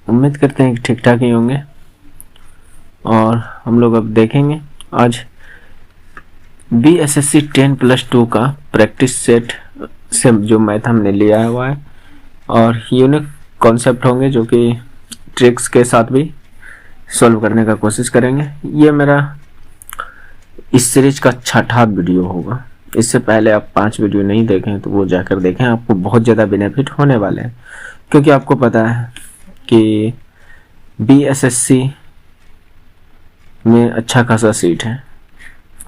उम्मीद करते हैं कि ठीक ठाक ही होंगे। और हम लोग अब देखेंगे आज BSSC 10+2 का प्रैक्टिस सेट से जो मैथ हमने लिया हुआ है और यूनिक कॉन्सेप्ट होंगे जो कि ट्रिक्स के साथ भी सॉल्व करने का कोशिश करेंगे। ये मेरा इस सीरीज का छठा वीडियो होगा। इससे पहले आप 5 वीडियो नहीं देखें तो वो जाकर देखें, आपको बहुत ज़्यादा बेनिफिट होने वाले हैं। क्योंकि आपको पता है कि BSSC में अच्छा खासा सीट है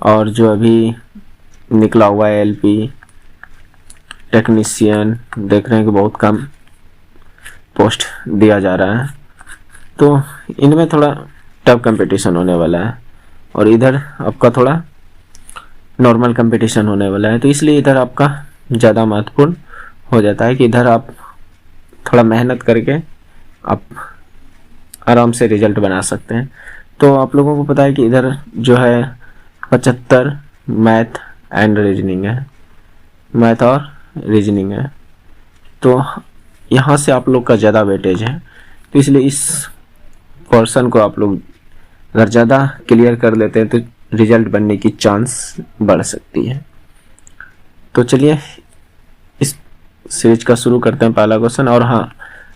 और जो अभी निकला हुआ है LP टेक्नीशियन देख रहे हैं कि बहुत कम पोस्ट दिया जा रहा है, तो इनमें थोड़ा टफ कंपटीशन होने वाला है और इधर आपका थोड़ा नॉर्मल कंपटीशन होने वाला है। तो इसलिए इधर आपका ज़्यादा महत्वपूर्ण हो जाता है कि इधर आप थोड़ा मेहनत करके आप आराम से रिजल्ट बना सकते हैं। तो आप लोगों को पता है कि इधर जो है 75 मैथ एंड रीजनिंग है, मैथ और रीजनिंग है, तो यहाँ से आप लोग का ज़्यादा वेटेज है। तो इसलिए इस पोर्शन को आप लोग अगर ज़्यादा क्लियर कर लेते हैं तो रिजल्ट बनने की चांस बढ़ सकती है। तो चलिए इस सीरीज का शुरू करते हैं पहला क्वेश्चन। और हाँ,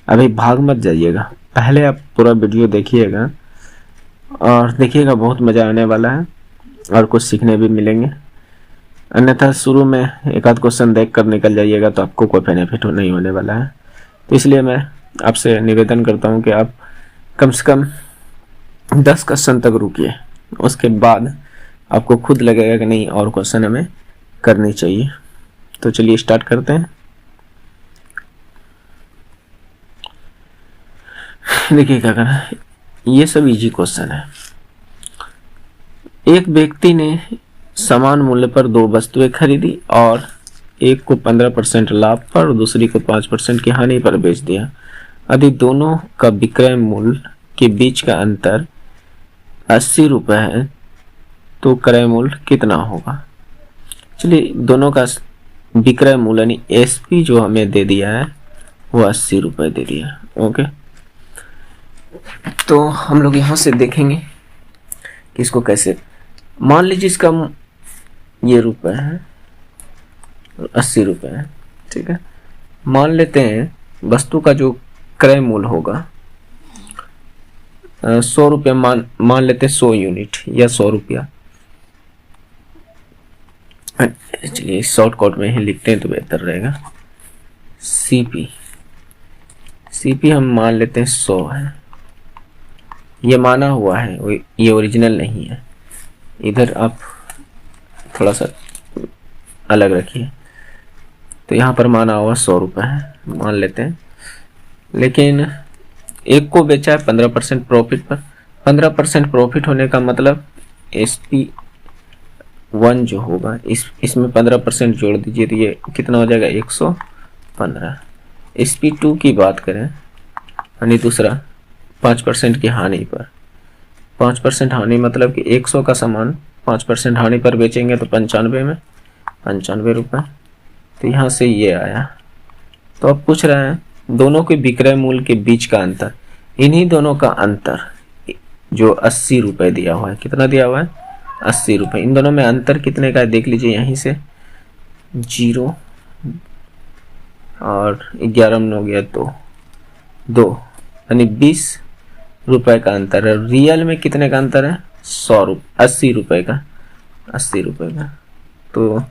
अभी भाग मत जाइएगा, पहले आप पूरा वीडियो देखिएगा और देखिएगा, बहुत मज़ा आने वाला है और कुछ सीखने भी मिलेंगे। अन्यथा शुरू में एक आध क्वेश्चन देख कर निकल जाइएगा तो आपको कोई बेनिफिट नहीं होने वाला है। तो इसलिए मैं आपसे निवेदन करता हूँ कि आप कम से कम 10 क्वेश्चन तक रुकिए, उसके बाद आपको खुद लगेगा कि नहीं और क्वेश्चन हमें करनी चाहिए। तो चलिए स्टार्ट करते हैं। देखिए क्या करना है, ये सब इजी क्वेश्चन है। एक व्यक्ति ने समान मूल्य पर 2 वस्तुएं खरीदी और एक को 15% लाभ पर और दूसरी को 5% की हानि पर बेच दिया। यदि दोनों का विक्रय मूल्य के बीच का अंतर 80 रुपये है तो क्रय मूल्य कितना होगा। चलिए, दोनों का विक्रय मूल्य यानी SP जो हमें दे दिया है वो 80 रुपये दे दिया। ओके, तो हम लोग यहाँ से देखेंगे कि इसको कैसे, मान लीजिए इसका ये रुपये है, 80 रुपये है, ठीक है। मान लेते हैं वस्तु का जो क्रय मूल्य होगा 100 रुपये, मान लेते हैं 100 यूनिट या 100 रुपया। चलिए शॉर्टकट में ही लिखते हैं तो बेहतर रहेगा। CP हम मान लेते हैं 100 है, ये माना हुआ है, ये ओरिजिनल नहीं है। इधर आप थोड़ा सा अलग रखिए, तो यहाँ पर माना हुआ 100 रुपये है मान लेते हैं, लेकिन एक को बेचा है 15% प्रॉफिट पर। 15% प्रॉफिट होने का मतलब SP1 जो होगा इसमें 15% जोड़ दीजिए तो ये कितना हो जाएगा 115। SP2 की बात करें यानी दूसरा 5% की हानि पर, 5% हानि मतलब कि 100 का सामान 5% हानि पर बेचेंगे तो 95 में 95 रुपये। तो यहाँ से ये आया। तो अब पूछ रहे हैं दोनों के विक्रय मूल्य के बीच का अंतर, इन्हीं दोनों का अंतर जो 80 रुपये दिया हुआ है, कितना दिया हुआ है 80 रुपये, इन दोनों में अंतर कितने का है देख लीजिए। यहीं से 0 और 11 में हो गया 2 यानी 20 रुपये का अंतर है। रियल में कितने का अंतर है 80 रुपये का, 80 रुपये का। तो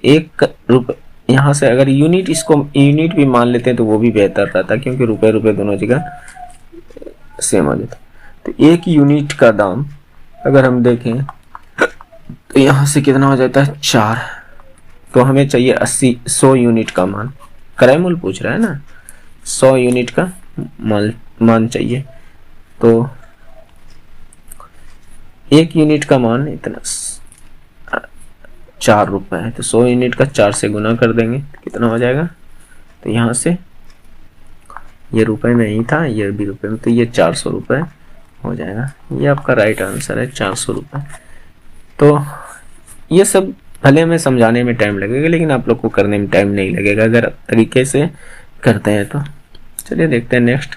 1 रुपये यहाँ से अगर यूनिट, इसको यूनिट भी मान लेते हैं तो वो भी बेहतर रहता क्योंकि रुपये दोनों जगह सेम आ जाता। तो 1 यूनिट का दाम अगर हम देखें तो यहाँ से कितना हो जाता है 4। तो हमें चाहिए 100 यूनिट का मान, क्रय मूल्य पूछ रहा है ना, 100 यूनिट का मान चाहिए। तो 1 यूनिट का मान इतना 4 रुपये है, तो 100 यूनिट का 4 से गुना कर देंगे कितना हो जाएगा। तो यहाँ से ये रुपए में ही था, ये भी रुपए में, तो ये 400 रुपये हो जाएगा। ये आपका राइट आंसर है 400 रुपये। तो ये सब भले हमें समझाने में टाइम लगेगा लेकिन आप लोग को करने में टाइम नहीं लगेगा अगर तरीके से करते हैं तो। चलिए देखते हैं नेक्स्ट।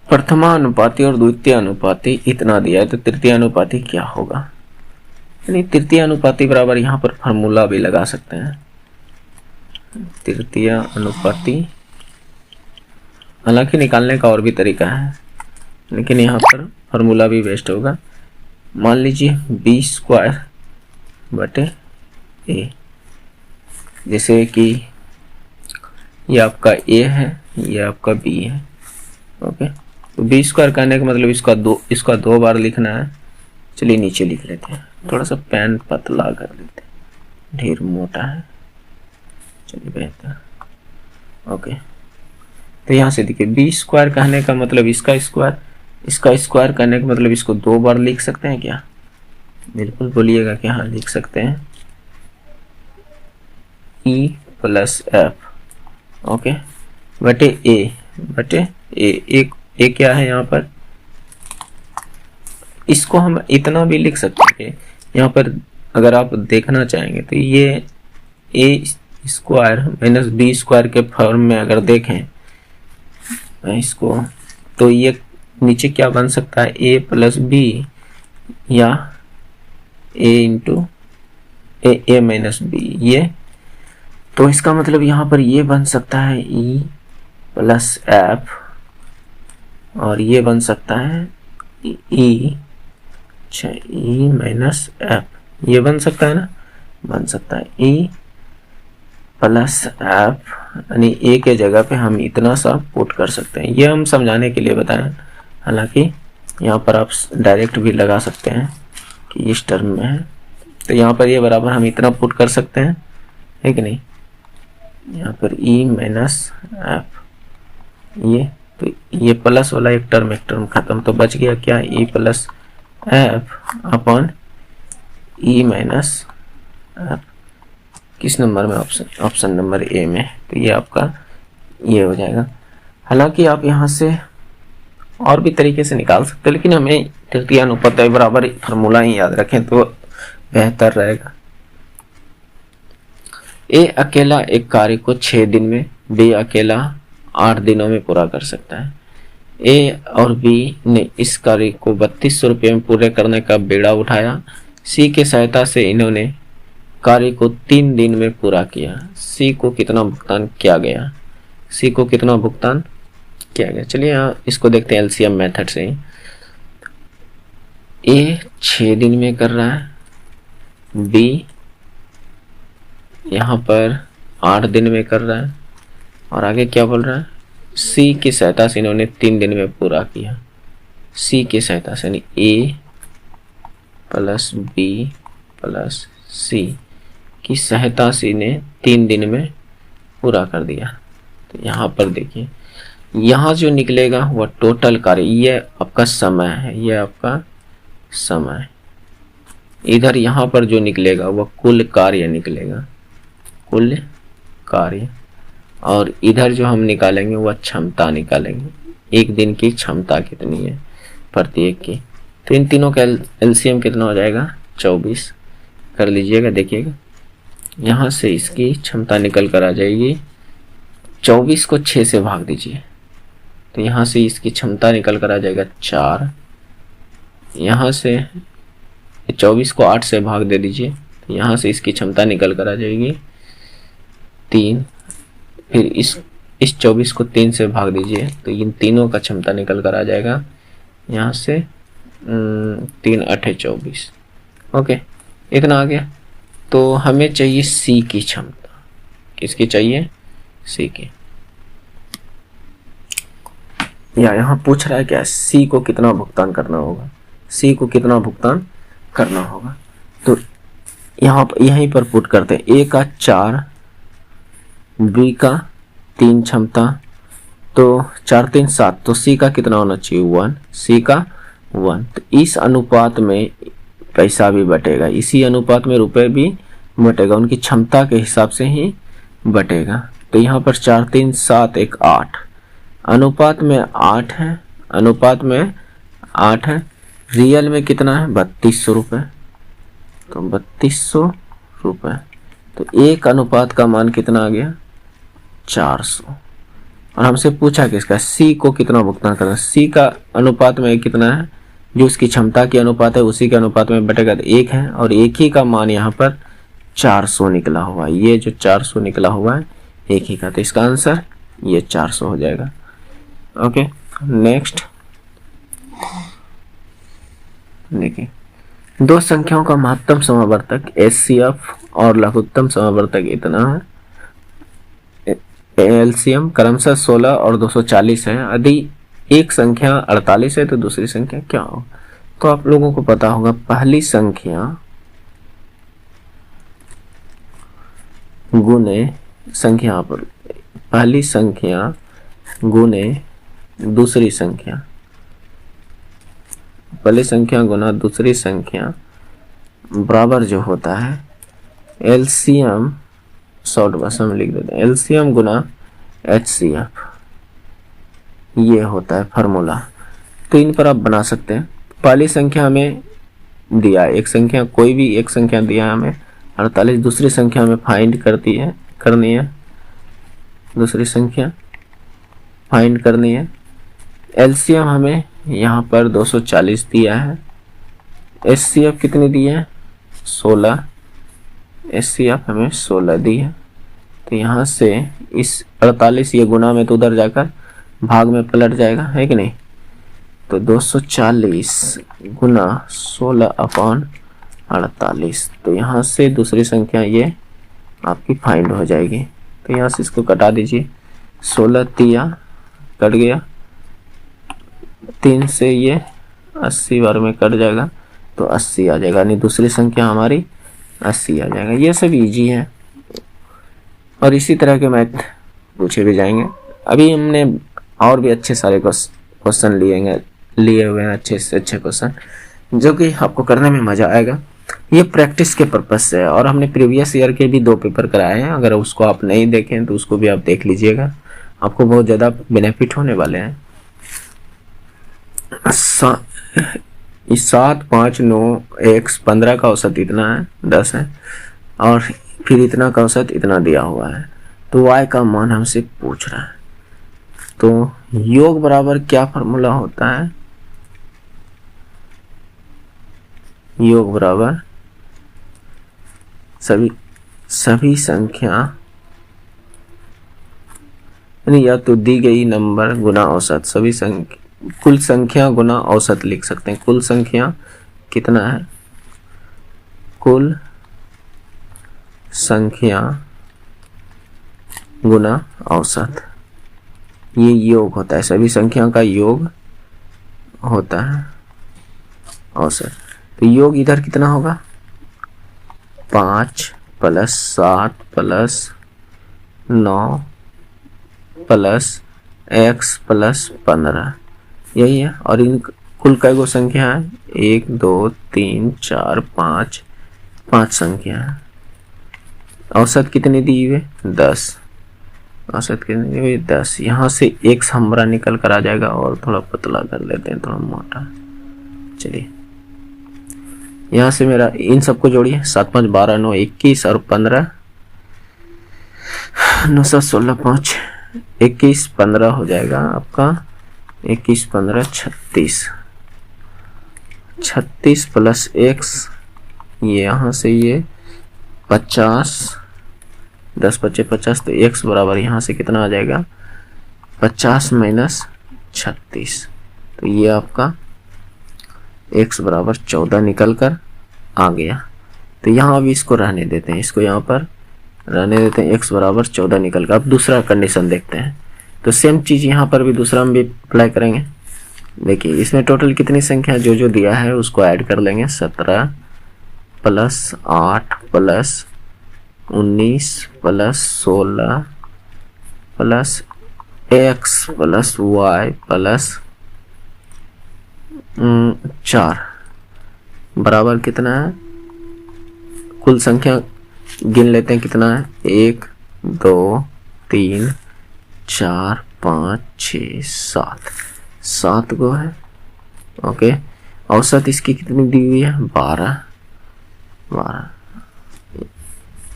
प्रथमानुपाती और द्वितीय अनुपाती इतना दिया है, तो तृतीय अनुपाती क्या होगा? यानी तृतीय अनुपाती बराबर, यहाँ पर फॉर्मूला भी लगा सकते हैं, तृतीय अनुपाती। हालांकि निकालने का और भी तरीका है, लेकिन यहाँ पर फॉर्मूला भी बेस्ट होगा। मान लीजिए बी स्क्वायर बटे ए, जैसे कि ये आपका ए है, ये आपका बी है। ओके, तो बी स्क्वायर करने का मतलब इसका दो बार लिखना है। चलिए नीचे लिख लेते हैं, थोड़ा सा पेन पतला कर लेते हैं, ढेर मोटा है। चलिए बेहतर। ओके, तो यहाँ से देखिए बी स्क्वायर कहने का मतलब इसका स्क्वायर करने का मतलब इसको दो बार लिख सकते हैं क्या? बिल्कुल बोलिएगा कि हाँ लिख सकते हैं, ई प्लस एफ। ओके, बटे ए क्या है यहाँ पर? इसको हम इतना भी लिख सकते हैं यहाँ पर, अगर आप देखना चाहेंगे तो ये ए स्क्वायर माइनस बी स्क्वायर के फॉर्म में अगर देखें इसको, तो ये नीचे क्या बन सकता है? ए प्लस बी या ए इंटू ए माइनस बी। ये तो इसका मतलब यहाँ पर ये बन सकता है ई प्लस एफ, और ये बन सकता है ई माइनस एफ। ये बन सकता है ना, बन सकता है ई प्लस एफ, यानी ए के जगह पे हम इतना सा पुट कर सकते हैं। ये हम समझाने के लिए बताएं, हालांकि यहाँ पर आप डायरेक्ट भी लगा सकते हैं कि इस टर्म में है, तो यहाँ पर ये बराबर हम इतना पुट कर सकते हैं, है कि नहीं? यहाँ पर ई माइनस एफ, ये तो ये प्लस वाला एक टर्म खत्म, तो बच गया क्या? E plus F upon E minus F. किस नंबर में? ऑप्शन नंबर ए में। तो ये आपका ये हो जाएगा। हालांकि आप यहाँ से और भी तरीके से निकाल सकते हैं, लेकिन हमें तृतीय अनुपात बराबर फार्मूला ही याद रखें तो बेहतर रहेगा। ए अकेला एक कार्य को 6 दिन में, बी अकेला 8 दिनों में पूरा कर सकता है। ए और बी ने इस कार्य को 3200 रुपये में पूरे करने का बेड़ा उठाया। सी की सहायता से इन्होंने कार्य को 3 दिन में पूरा किया। सी को कितना भुगतान किया गया? चलिए यहाँ इसको देखते हैं एलसीएम मेथड से। ए 6 दिन में कर रहा है, बी यहाँ पर 8 दिन में कर रहा है, और आगे क्या बोल रहा है? सी की सहायता से इन्होंने 3 दिन में पूरा किया। सी की सहायता से यानी ए प्लस बी प्लस सी की सहायता से ने 3 दिन में पूरा कर दिया। तो यहाँ पर देखिए, यहाँ जो निकलेगा वह टोटल कार्य, ये आपका समय है, ये आपका समय। इधर यहाँ पर जो निकलेगा वह कुल कार्य निकलेगा, कुल कार्य। और इधर जो हम निकालेंगे वह क्षमता निकालेंगे, एक दिन की क्षमता कितनी है प्रत्येक की। तो इन तीनों का एलसीएम कितना हो जाएगा? 24 कर लीजिएगा। देखिएगा यहाँ से इसकी क्षमता निकल कर आ जाएगी, 24 को 6 से भाग दीजिए तो यहाँ से इसकी क्षमता निकल कर आ जाएगा 4। यहाँ से 24 को 8 से भाग दे दीजिए तो यहाँ से इसकी क्षमता निकल कर आ जाएगी 3। फिर इस 24 को 3 से भाग दीजिए तो इन तीनों का क्षमता निकल कर आ जाएगा यहाँ से 3 8 24। ओके, इतना आ गया। तो हमें चाहिए सी की क्षमता। किसकी चाहिए? सी की। या यहाँ पूछ रहा है क्या? सी को कितना भुगतान करना होगा? सी को कितना भुगतान करना होगा? तो यहाँ यहीं पर पुट करते हैं। ए का 4, बी का 3 क्षमता, तो 4 3 7, तो सी का कितना होना चाहिए? 1। सी का 1। तो इस अनुपात में पैसा भी बटेगा, इसी अनुपात में रुपए भी बटेगा, उनकी क्षमता के हिसाब से ही बटेगा। तो यहाँ पर 4 3 7 1 8, अनुपात में 8 है, अनुपात में 8 है। रियल में कितना है? 3200 रुपये। तो 3200 रुपये, तो एक अनुपात का मान कितना आ गया? 400। और हमसे पूछा किसका, सी को कितना भुगतान करना, सी का अनुपात में कितना है, जो उसकी क्षमता के अनुपात है उसी के अनुपात में बटेगा, तो 1 है, और एक ही का मान यहाँ पर 400 निकला हुआ है, ये जो 400 निकला हुआ है एक ही का, तो इसका आंसर ये 400 हो जाएगा। ओके, नेक्स्ट देखिए, दो संख्याओं का महत्तम समावर्तक HCF और लघुत्तम समावर्तक इतना है, एलसीएम क्रमशः 16 और 240 है। यदि एक संख्या 48 है तो दूसरी संख्या क्या हो, तो आप लोगों को पता होगा, पहली संख्या गुने संख्या पर, पहली संख्या गुने दूसरी संख्या, पहली संख्या गुना दूसरी संख्या बराबर जो होता है एलसीएम, शॉर्ट भाषा में लिख देते हैं एलसीएम गुना HCF, ये होता है फार्मूला। तो इन पर आप बना सकते हैं। पहली संख्या हमें दिया, एक संख्या कोई भी एक संख्या दिया हमें 48, दूसरी संख्या हमें फाइंड करनी है, दूसरी संख्या फाइंड करनी है। एलसीएम हमें यहाँ पर 240 दिया है, HCF कितनी दी है 16, HCF हमें 16 दी है। तो यहाँ से इस 48 ये गुना में तो उधर जाकर भाग में पलट जाएगा, है कि नहीं, तो 240 गुना 16/48, तो यहाँ से दूसरी संख्या ये आपकी फाइंड हो जाएगी। तो यहाँ से इसको कटा दीजिए, 16 तिया कट गया, 3 से ये 80 बार में कट जाएगा, तो 80 आ जाएगा, यानी दूसरी संख्या हमारी 80 आ जाएगा। ये सब इजी है और इसी तरह के मैथ पूछे भी जाएंगे। अभी हमने और भी अच्छे सारे क्वेश्चन लिए हुए हैं, अच्छे से अच्छे क्वेश्चन, जो कि आपको करने में मजा आएगा। ये प्रैक्टिस के पर्पज से है, और हमने प्रीवियस ईयर के भी 2 पेपर कराए हैं, अगर उसको आप नहीं देखें तो उसको भी आप देख लीजिएगा, आपको बहुत ज़्यादा बेनिफिट होने वाले हैं। 7, 5, 9, x 15 का औसत इतना है 10 है, और फिर इतना का औसत इतना दिया हुआ है, तो y का मान हमसे पूछ रहा है। तो योग बराबर क्या फॉर्मूला होता है, योग बराबर सभी संख्या, यानी या तो दी गई नंबर गुना औसत, सभी संख्या, कुल संख्या गुना औसत लिख सकते हैं। कुल संख्या कितना है, कुल संख्या गुना औसत, ये योग होता है, सभी संख्या का योग होता है औसत। तो योग इधर कितना होगा, 5 + 7 + 9 + x + 15, यही है। और इन कुल कई गो संख्या है, 1 2 3 4 5, 5 संख्या है। औसत कितनी दी हुई, 10, औसत कितनी दी हुई 10। यहाँ से x हमारा निकल कर आ जाएगा, और थोड़ा पतला कर लेते हैं, थोड़ा मोटा। चलिए यहाँ से मेरा इन सबको जोड़िए, 7 5 12 9 21 और 15 9 7 16 5 21 15 हो जाएगा आपका, 21 15 36, 36 + x, ये यहाँ से ये 50, 10 × 5 = 50, तो x बराबर यहाँ से कितना आ जाएगा, 50 - 36, तो ये आपका x बराबर 14 निकल कर आ गया। तो यहाँ अभी इसको रहने देते हैं, इसको यहाँ पर रहने देते हैं, x बराबर 14 निकल कर। अब दूसरा कंडीशन देखते हैं, तो सेम चीज़ यहाँ पर भी दूसरा हम भी अप्लाई करेंगे। देखिए इसमें टोटल कितनी संख्या जो दिया है उसको ऐड कर लेंगे, 17 + 8 + 19 + 16 + x + y + 4 बराबर कितना है, कुल संख्या गिन लेते हैं कितना है, 1 2 3 4 5 6 7, 7 गो है। ओके, औसत इसकी कितनी दी हुई है, 12।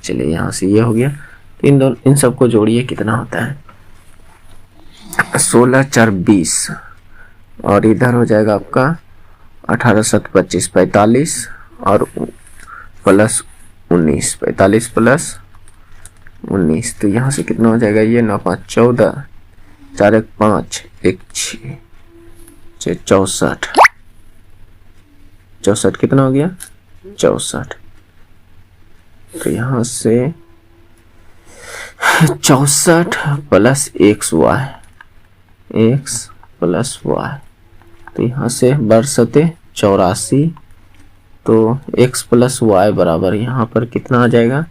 चलिए यहाँ से ये हो गया, इन सबको जोड़िए कितना होता है, 16 4 20 और इधर हो जाएगा आपका 18 7 25 45 और प्लस 19 45 प्लस 19। तो यहाँ से कितना हो जाएगा ये 9 5 14 4 1 5 1 6 64 64 कितना हो गया 64। तो यहाँ से 64 plus x y x plus y. तो यहाँ से बरसते 84। तो x प्लस वाई बराबर यहाँ पर कितना आ जाएगा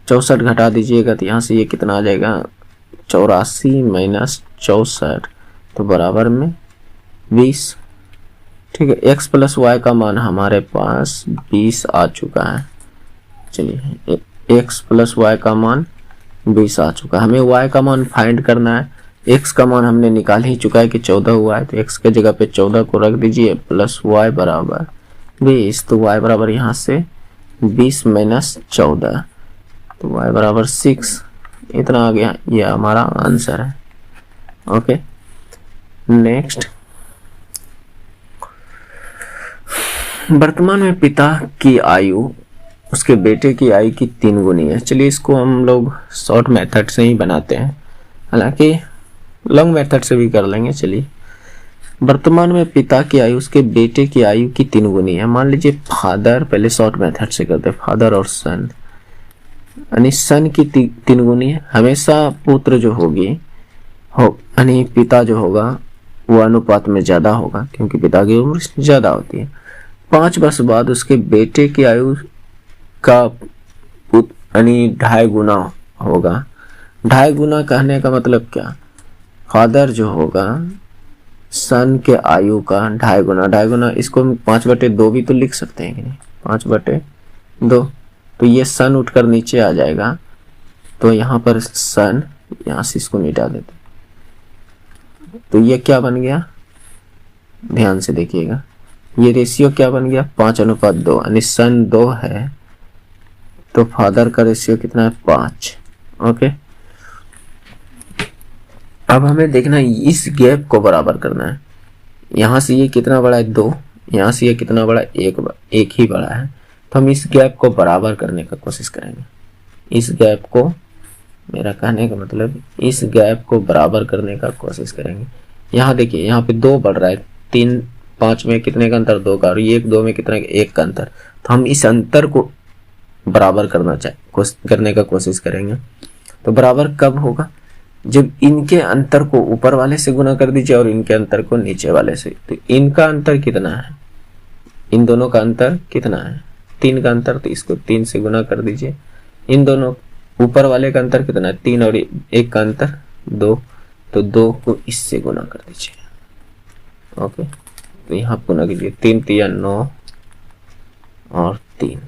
64 घटा दीजिएगा तो यहाँ से ये कितना आ जाएगा 84 माइनस 64 तो बराबर में 20। ठीक है, x प्लस वाई का मान हमारे पास 20 आ चुका है। चलिए x प्लस वाई का मान 20 आ चुका है। हमें y का मान फाइंड करना है। x का मान हमने निकाल ही चुका है कि 14 हुआ है, तो x के जगह पे 14 को रख दीजिए प्लस y बराबर 20। तो y बराबर यहाँ से 20 माइनस 14 तो y बराबर 6 इतना आ गया। ये हमारा आंसर है। ओके नेक्स्ट, वर्तमान में पिता की आयु उसके बेटे की आयु की 3 गुनी है। चलिए इसको हम लोग शॉर्ट मेथड से ही बनाते हैं, हालांकि लॉन्ग मेथड से भी कर लेंगे। चलिए वर्तमान में पिता की आयु उसके बेटे की आयु की 3 गुनी है। मान लीजिए फादर, पहले शॉर्ट मेथड से करते हैं, फादर और सन, यानी सन की 3 गुनी है। हमेशा पुत्र जो होगी हो यानी पिता जो होगा वो अनुपात में ज्यादा होगा क्योंकि पिता की उम्र ज्यादा होती है। 5 वर्ष बाद उसके बेटे की आयु का यानी 2.5 गुना होगा। 2.5 गुना कहने का मतलब क्या, फादर जो होगा सन के आयु का 2.5 गुना। 2.5 गुना इसको 5/2 भी तो लिख सकते हैं कि नहीं, 5/2। तो ये सन उठकर नीचे आ जाएगा, तो यहाँ पर सन, यहाँ से इसको मिटा देते, तो ये क्या बन गया, ध्यान से देखिएगा, ये रेशियो क्या बन गया 5:2, यानी सन 2 है तो फादर का रेशियो कितना है 5। ओके, अब हमें देखना है इस गैप को बराबर करना है। यहाँ से ये कितना बड़ा है 2, यहाँ से ये कितना बड़ा, एक ही बड़ा है। तो हम इस गैप को बराबर करने का कोशिश करेंगे। इस गैप को, मेरा कहने का मतलब इस गैप को बराबर करने का कोशिश करेंगे। यहाँ देखिए, यहाँ पे 2 बढ़ रहा है, 3 5 में कितने का अंतर 2 का, और ये 2 में कितने का 1 का अंतर। तो हम इस अंतर को बराबर करने का कोशिश करेंगे। तो बराबर कब होगा, जब इनके अंतर को ऊपर वाले से गुना कर दीजिए और इनके अंतर को नीचे वाले से। तो इनका अंतर कितना है, इन दोनों का अंतर कितना है 3 का अंतर, तो इसको 3 से गुना कर दीजिए। इन दोनों ऊपर वाले का अंतर कितना है 3 और 1 का अंतर 2, तो 2 को इससे गुना कर दीजिए। ओके, तो यहाँ गुना कीजिए, 3 3 9 और 3,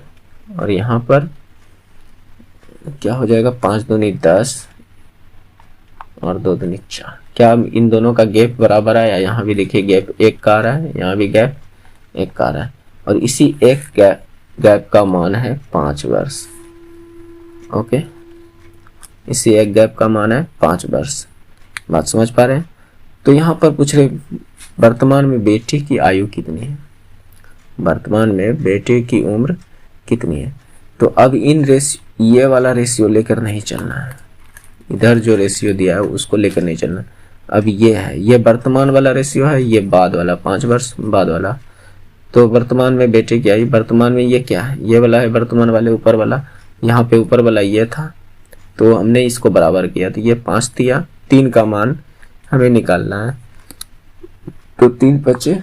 और यहाँ पर क्या हो जाएगा 5 दूनी 10 और 2 दूनी 4। क्या इन दोनों का गैप बराबर आया, यहाँ भी देखिए गैप 1 का आ रहा है, यहाँ भी गैप 1 का आ रहा है, और इसी एक गैप का मान है 5 वर्ष। ओके, इसी एक गैप का मान है 5 वर्ष। बात समझ पा रहे हैं। तो यहाँ पर पूछ रहे वर्तमान में बेटे की आयु कितनी है, वर्तमान में बेटे की उम्र कितनी है। तो अब ये वाला रेशियो लेकर नहीं चलना है, इधर जो रेशियो दिया है उसको लेकर नहीं चलना। अब ये है, ये वर्तमान वाला रेशियो है, ये बाद वाला 5 वर्ष बाद वाला। तो वर्तमान में बेटे की आयु, वर्तमान में ये क्या है, ये वाला है वर्तमान वाले ऊपर वाला, यहाँ पे ऊपर वाला ये था, तो हमने इसको बराबर किया, तो ये 5 दिया। 3 का मान हमें निकालना है, तो 3 बचे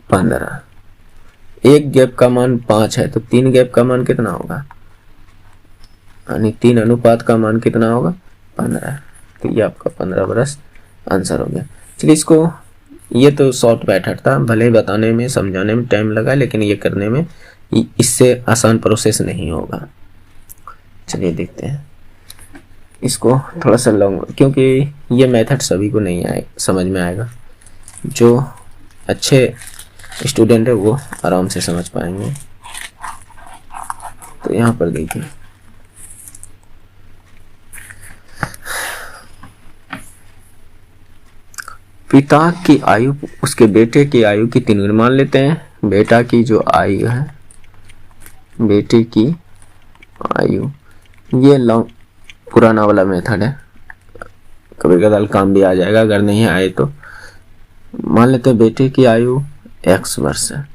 15। एक गैप का मान 5 है, तो 3 गैप का मान कितना होगा, यानी 3 अनुपात का मान कितना होगा 15। तो ये आपका 15 वर्ष आंसर हो गया। चलिए इसको, ये तो शॉर्ट मेथड था, भले ही बताने में समझाने में टाइम लगा, लेकिन ये करने में इससे आसान प्रोसेस नहीं होगा। चलिए देखते हैं इसको थोड़ा सा लॉन्ग, क्योंकि ये मेथड सभी को नहीं आए समझ में आएगा। जो अच्छे स्टूडेंट है वो आराम से समझ पाएंगे। तो यहाँ पर देखिए, पिता की आयु उसके बेटे की आयु की 3 गुना मान लेते हैं। बेटा की जो आयु है, बेटे की आयु, ये लॉन्ग पुराना वाला मेथड है, कभी कदार काम भी आ जाएगा, अगर नहीं आए तो मान लेते हैं बेटे की आयु x वर्ष है,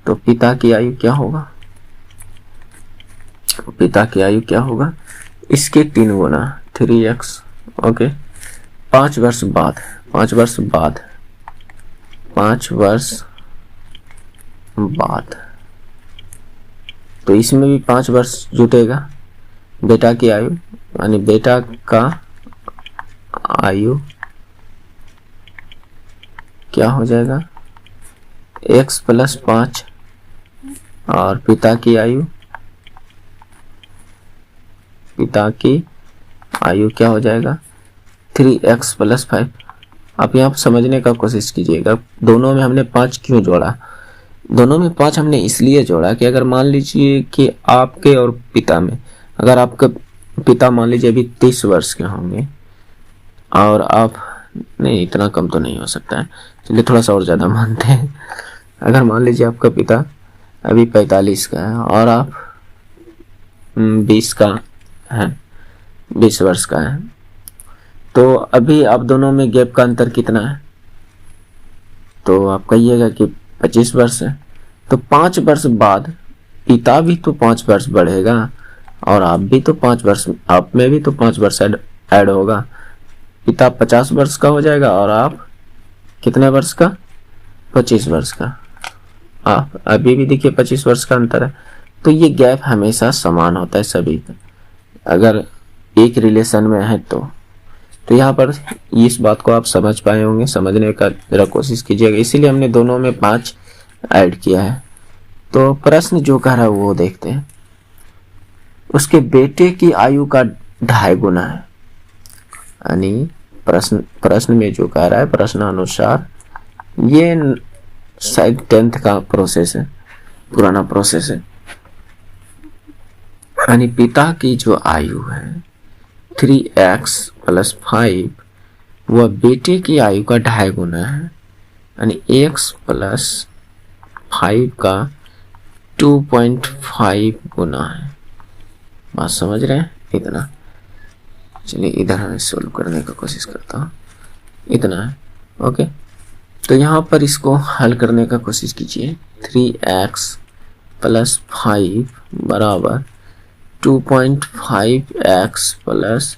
तो पिता की आयु क्या होगा, पिता की आयु क्या होगा, इसके 3 गुना 3x। ओके, 5 वर्ष बाद, 5 वर्ष बाद, 5 वर्ष बाद, तो इसमें भी 5 वर्ष जुटेगा। बेटा की आयु यानी बेटा का आयु क्या हो जाएगा, x + 5, और पिता की आयु, पिता की आयु क्या हो जाएगा 3x + 5। आप यहाँ समझने का कोशिश कीजिएगा, दोनों में हमने 5 क्यों जोड़ा, दोनों में 5 हमने इसलिए जोड़ा कि अगर मान लीजिए कि आपके और पिता में, अगर आपका पिता मान लीजिए अभी 30 वर्ष के होंगे और आप, नहीं इतना कम तो नहीं हो सकता है, चलिए थोड़ा सा और ज़्यादा मानते हैं, अगर मान लीजिए आपका पिता अभी 45 का है और आप 20 का है, 20 वर्ष का है, तो अभी आप दोनों में गैप का अंतर कितना है, तो आप कहिएगा कि 25 वर्ष है। तो 5 वर्ष बाद पिता भी तो 5 वर्ष बढ़ेगा और आप भी तो 5 वर्ष, आप में भी तो 5 वर्ष ऐड होगा। पिता 50 वर्ष का हो जाएगा और आप कितने वर्ष का, 25 वर्ष का। आप अभी भी देखिए 25 वर्ष का अंतर है। तो ये गैप हमेशा समान होता है सभी का, अगर एक रिलेशन में है तो यहाँ पर इस बात को आप समझ पाए होंगे, समझने का जरा कोशिश कीजिएगा, इसीलिए हमने दोनों में 5 ऐड किया है। तो प्रश्न जो कह रहा है वो देखते हैं, उसके बेटे की आयु का 2.5 गुना है, यानी प्रश्न में जो कह रहा है प्रश्नानुसार, ये शायद 10th का प्रोसेस है, पुराना प्रोसेस है, यानी पिता की जो आयु है 3x + 5 वह बेटे की आयु का 2.5 गुना है, यानी x + 5 का 2.5 गुना है। बात समझ रहे हैं, इतना। चलिए इधर हमें सोल्व करने का कोशिश करता हूँ, इतना है। ओके, तो यहाँ पर इसको हल करने का कोशिश कीजिए। 3x + 5 बराबर 2.5x +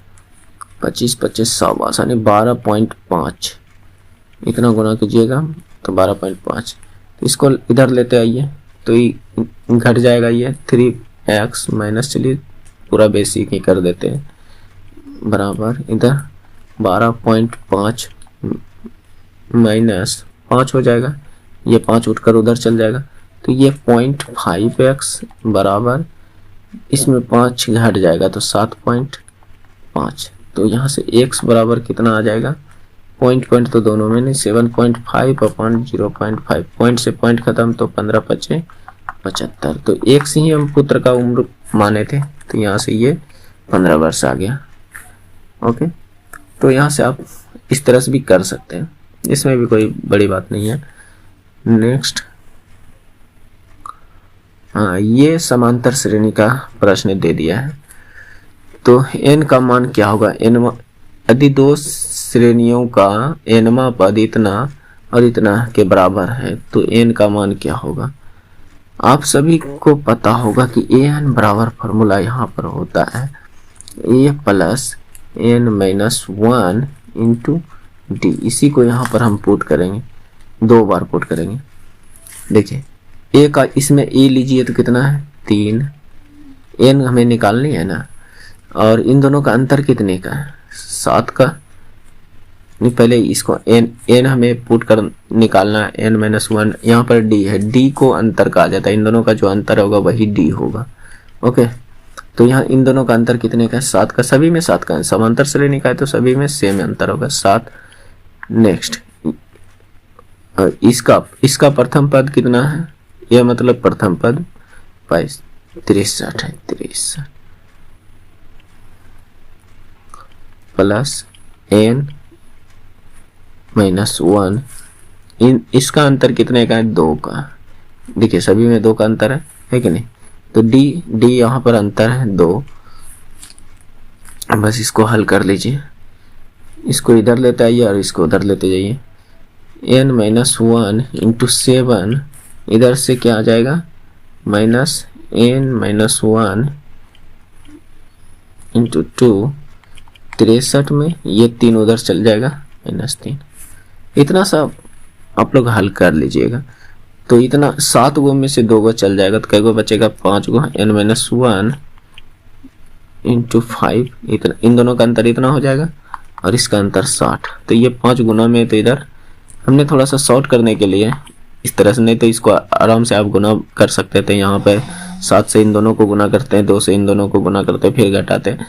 25 25 100 यानी 12.5, इतना गुना कीजिएगा तो 12.5। तो इसको इधर लेते आइए तो ये घट जाएगा, ये 3x माइनस, चलिए पूरा बेसिक ही कर देते हैं, बराबर इधर 12.5 माइनस 5 हो जाएगा, ये 5 उठकर उधर चल जाएगा, तो ये 0.5x बराबर, इसमें 5 घट जाएगा तो 7.5। तो यहाँ से x बराबर कितना आ जाएगा, पॉइंट तो दोनों में नहीं, 7.5 अपॉन 0.5, पॉइंट से पॉइंट खत्म तो 15 × 5 = 75। तो एक से ही हम पुत्र का उम्र माने थे, तो यहाँ से ये 15 वर्ष आ गया। ओके, तो यहाँ से आप इस तरह से भी कर सकते हैं, इसमें भी कोई बड़ी बात नहीं है। नेक्स्ट, हाँ, ये समांतर श्रेणी का प्रश्न दे दिया है, तो n का मान क्या होगा, यदि 2 श्रेणियों का nवां पद इतना और इतना के बराबर है तो n का मान क्या होगा। आप सभी को पता होगा कि an बराबर फॉर्मूला यहाँ पर होता है a + n - 1 × d। इसी को यहाँ पर हम पुट करेंगे, 2 बार पुट करेंगे। देखिए a का, इसमें a लीजिए तो कितना है 3, n हमें निकालनी है ना, और इन दोनों का अंतर कितने का है 7 का, नहीं पहले इसको n हमें पुट कर निकालना है, n - 1, यहाँ पर d है, d को अंतर कहा जाता है, इन दोनों का जो अंतर होगा वही d होगा। ओके, तो यहाँ इन दोनों का अंतर कितने का है 7 का, सभी में 7 का है, समांतर श्रेणी का है तो सभी में सेम अंतर होगा 7। नेक्स्ट, इसका प्रथम पद कितना है, यह मतलब प्रथम पद 63 है, 63 प्लस n -1, इसका अंतर कितने का है? 2 का। देखिए सभी में 2 का अंतर है कि नहीं? तो डी यहाँ पर अंतर है 2। बस इसको हल कर लीजिए, इसको इधर लेते आइए और इसको उधर लेते जाइए। n-1 इंटू 7, इधर से क्या आ जाएगा? -n-1 इंटू 2, 63 में ये 3 उधर चल जाएगा, -3। इतना सा आप लोग हल कर लीजिएगा। तो इतना 7 गो में से 2 गो चल जाएगा, तो कै गो बचेगा? 5 गो। n-1 इंटू 5, इतना, इन दोनों का अंतर इतना हो जाएगा और इसका अंतर 60। तो ये 5 गुना में, तो इधर हमने थोड़ा सा शॉर्ट करने के लिए इस तरह से, नहीं तो इसको आराम से आप गुना कर सकते थे। यहाँ पे 7 से इन दोनों को गुना करते हैं, 2 से इन दोनों को गुना करते हैं, फिर घटाते हैं,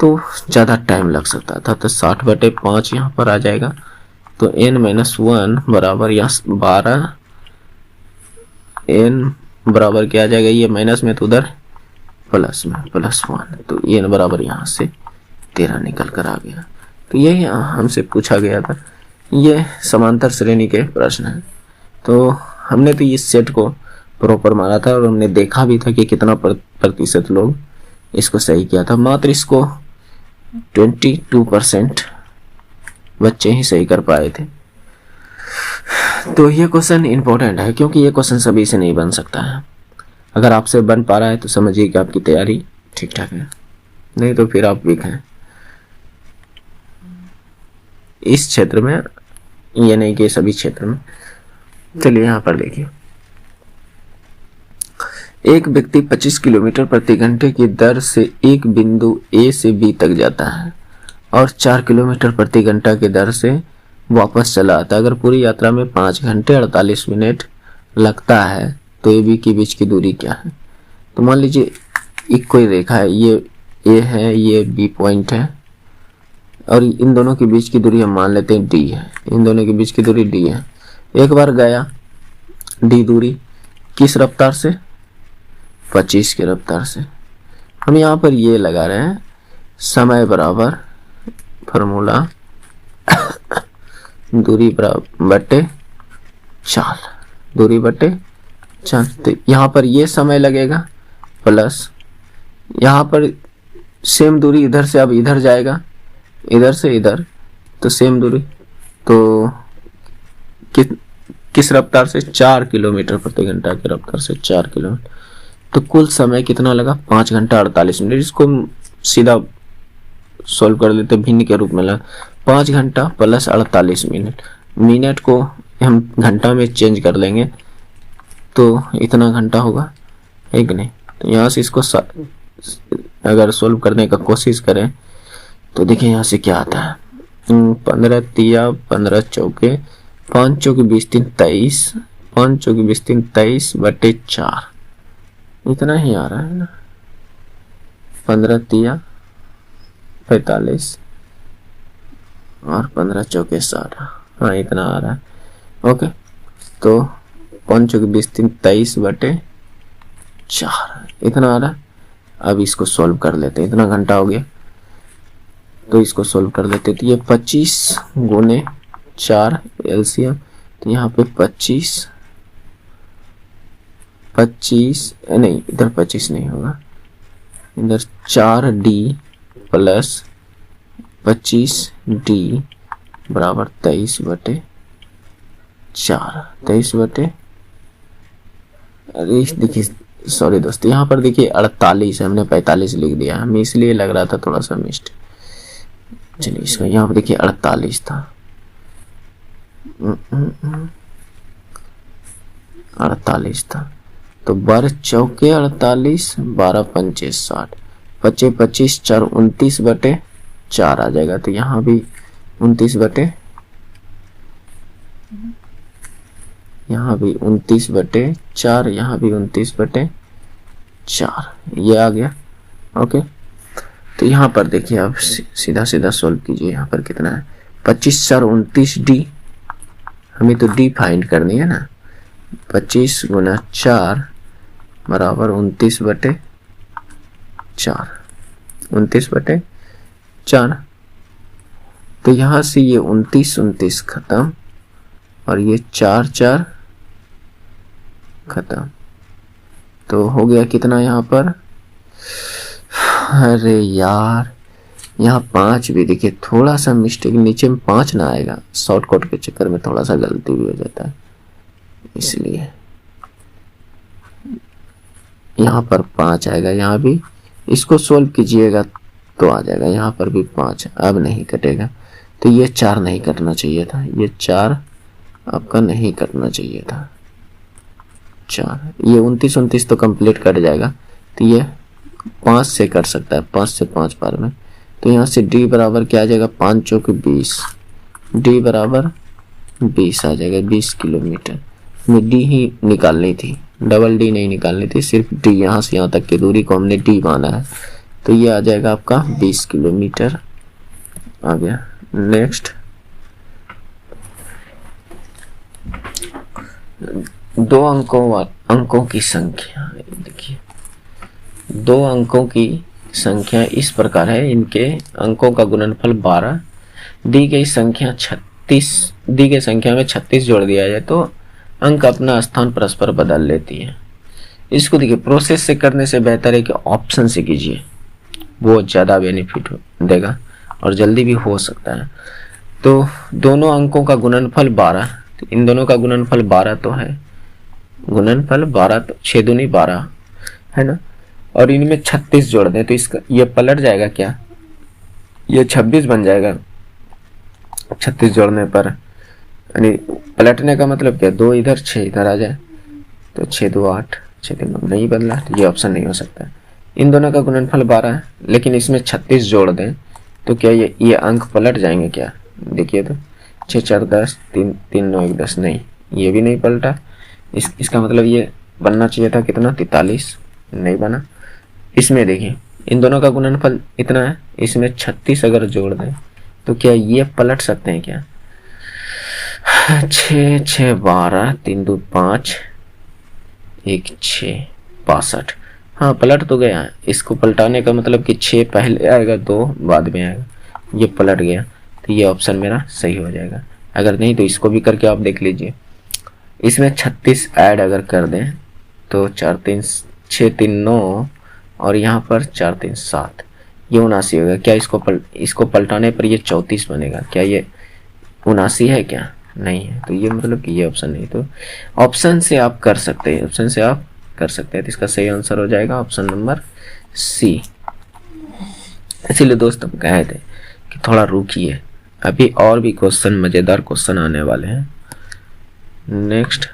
तो ज़्यादा टाइम लग सकता था। तो 60/5 यहाँ पर आ जाएगा। तो n-1 बराबर यहाँ 12, n बराबर क्या आ जाएगा? ये माइनस में तो उधर प्लस में +1, तो n बराबर यहाँ से 13 निकल कर आ गया। तो यही हमसे पूछा गया था। ये समांतर श्रेणी के प्रश्न है। तो हमने तो इस सेट को प्रॉपर मारा था और हमने देखा भी था कि कितना प्रतिशत लोग इसको सही किया था। मात्र इसको 22% बच्चे ही सही कर पाए थे। तो ये क्वेश्चन इंपॉर्टेंट है, क्योंकि ये क्वेश्चन सभी से नहीं बन सकता है। अगर आपसे बन पा रहा है तो समझिए कि आपकी तैयारी ठीक ठाक है, नहीं तो फिर आप वीक हैं इस क्षेत्र में, ये नहीं कि सभी क्षेत्र में। चलिए यहाँ पर देखिए, एक व्यक्ति 25 किलोमीटर प्रति घंटे की दर से एक बिंदु ए से बी तक जाता है और 4 किलोमीटर प्रति घंटा की दर से वापस चला आता है। अगर पूरी यात्रा में 5 घंटे 48 मिनट लगता है तो ए बी के बीच की दूरी क्या है? तो मान लीजिए एक कोई रेखा है, ये ए है, ये बी पॉइंट है और इन दोनों के बीच की दूरी हम मान लेते हैं डी है। इन दोनों के बीच की दूरी डी है। एक बार गया डी दूरी, किस रफ्तार से? 25 की रफ्तार से। हम यहाँ पर ये लगा रहे हैं समय बराबर फॉर्मूला दूरी बराबर बटे चाल, दूरी बटे चाल। तो यहाँ पर ये समय लगेगा प्लस यहाँ पर सेम दूरी इधर से अब इधर जाएगा, इधर से इधर, तो सेम दूरी, तो किस रफ्तार से? 4 किलोमीटर प्रति घंटा की रफ्तार से 4 किलोमीटर। तो कुल समय कितना लगा? 5 घंटा 48 मिनट। इसको सीधा सॉल्व कर देते, भिन्न के रूप में लगा 5 घंटा प्लस 48 मिनट। मिनट को हम घंटा में चेंज कर लेंगे तो इतना घंटा होगा, है कि नहीं? तो यहाँ से इसको अगर सॉल्व करने का कोशिश करें तो देखिए यहाँ से क्या आता है। 15 तिया 15 चौके 5 चौके 20 3 23, 5 चौके 20 3 23 बटे 4, इतना ही आ रहा है ना। 15 तिया 45 और 15 चौके 60, हाँ इतना आ रहा है। ओके, तो 5 चौके 20 3 23 बटे 4, इतना आ रहा है। अब इसको सॉल्व कर लेते हैं, इतना घंटा हो गया तो इसको सॉल्व कर लेते। तो ये 25 गुने 4 एलसीएम, तो यहाँ पे 25 नहीं, इधर 25 नहीं होगा, इधर 4D प्लस 25D बराबर 23 बटे 4, 23 बटे, अरे देखिए सॉरी दोस्तों, यहाँ पर देखिए 48 है, हमने 45 लिख दिया, हमें इसलिए लग रहा था थोड़ा सा मिस्टेक। चलिए इसका यहाँ पर देखिए 48 था, 48 था, तो 12 चौके 48, 12 पंचे 60, 25 25 4 29 बटे 4 आ जाएगा। तो यहाँ भी 29 बटे, यहाँ भी 29 बटे 4, यहाँ भी 29 बटे 4, ये आ गया। ओके, तो यहाँ पर देखिए आप सीधा सीधा सोल्व कीजिए। यहाँ पर कितना है? 25 4 29D, हमें तो D फाइंड करनी है ना। 25 गुना 4 बराबर 29 बटे 4, 29 बटे 4। तो यहाँ से ये 29 खत्म और ये 4 खत्म। तो हो गया कितना यहाँ पर, अरे यार यहाँ 5 भी देखिए, थोड़ा सा मिस्टेक, नीचे में 5 ना आएगा, शॉर्टकट के चक्कर में थोड़ा सा गलती भी हो जाता है, इसलिए यहाँ पर 5 आएगा। यहाँ भी इसको सोल्व कीजिएगा तो आ जाएगा, यहाँ पर भी 5 अब नहीं कटेगा। तो ये 4 नहीं कटना चाहिए था, ये 4 आपका नहीं कटना चाहिए था, 4। ये 29 तो कंप्लीट कट जाएगा, तो ये 5 से कर सकता है, 5 से 5 बार में। तो यहाँ से डी बराबर क्या आ जाएगा, 5 चौक 20, डी बराबर 20 आ जाएगा, 20 किलोमीटर। में डी ही निकालनी थी, डबल डी नहीं निकालनी थी, सिर्फ डी, यहाँ से यहाँ तक की दूरी को हमने डी माना है। तो ये आ जाएगा आपका 20 किलोमीटर आ गया। नेक्स्ट, 2 अंकों की संख्या, देखिए 2 अंकों की संख्या इस प्रकार है, इनके अंकों का गुणनफल 12, दी गई संख्या 36, दी गई संख्या में 36 जोड़ दिया जाए तो अंक अपना स्थान परस्पर बदल लेती है। इसको देखिए, प्रोसेस से करने से बेहतर है कि ऑप्शन से कीजिए, वो ज़्यादा बेनिफिट देगा और जल्दी भी हो सकता है। तो दोनों अंकों का गुणनफल 12, तो इन दोनों का गुणनफल 12 तो है, गुणनफल 12 तो 6 दूनी 12 है ना, और इनमें 36 जोड़ दें तो इसका ये पलट जाएगा क्या, ये 26 बन जाएगा 36 जोड़ने पर, यानी पलटने का मतलब क्या, 2 इधर 6 इधर आ जाए तो 6 2 8, 6 3 9 नहीं बदला, तो ये ऑप्शन नहीं हो सकता। इन दोनों का गुणनफल 12 है, लेकिन इसमें 36 जोड़ दें तो क्या ये अंक पलट जाएंगे क्या, देखिए तो 6 4 10, 3 3 9 1 10, नहीं ये भी नहीं पलटा। इसका मतलब ये बनना चाहिए था कितना, 43, नहीं बना। इसमें देखिए इन दोनों का गुणनफल इतना है, इसमें 36 अगर जोड़ दें तो क्या ये पलट सकते हैं क्या, 6 6 12, 3 2 5, 1 6 62, हाँ पलट तो गया। इसको पलटाने का मतलब कि 6 पहले आएगा 2 बाद में आएगा, ये पलट गया, तो ये ऑप्शन मेरा सही हो जाएगा। अगर नहीं तो इसको भी करके आप देख लीजिए, इसमें 36 ऐड अगर कर दें तो 4 3 6 3 9 और यहाँ पर 4 3 7, ये 79 होगा। क्या इसको पलटाने पर ये 34 बनेगा, क्या ये 79 है क्या, नहीं है, तो ये मतलब कि ये ऑप्शन नहीं। तो ऑप्शन से आप कर सकते हैं, ऑप्शन से आप कर सकते हैं, तो इसका सही आंसर हो जाएगा ऑप्शन नंबर सी। इसीलिए दोस्त हम कहे थे कि थोड़ा रुकिए, अभी और भी क्वेश्चन, मजेदार क्वेश्चन आने वाले हैं। नेक्स्ट,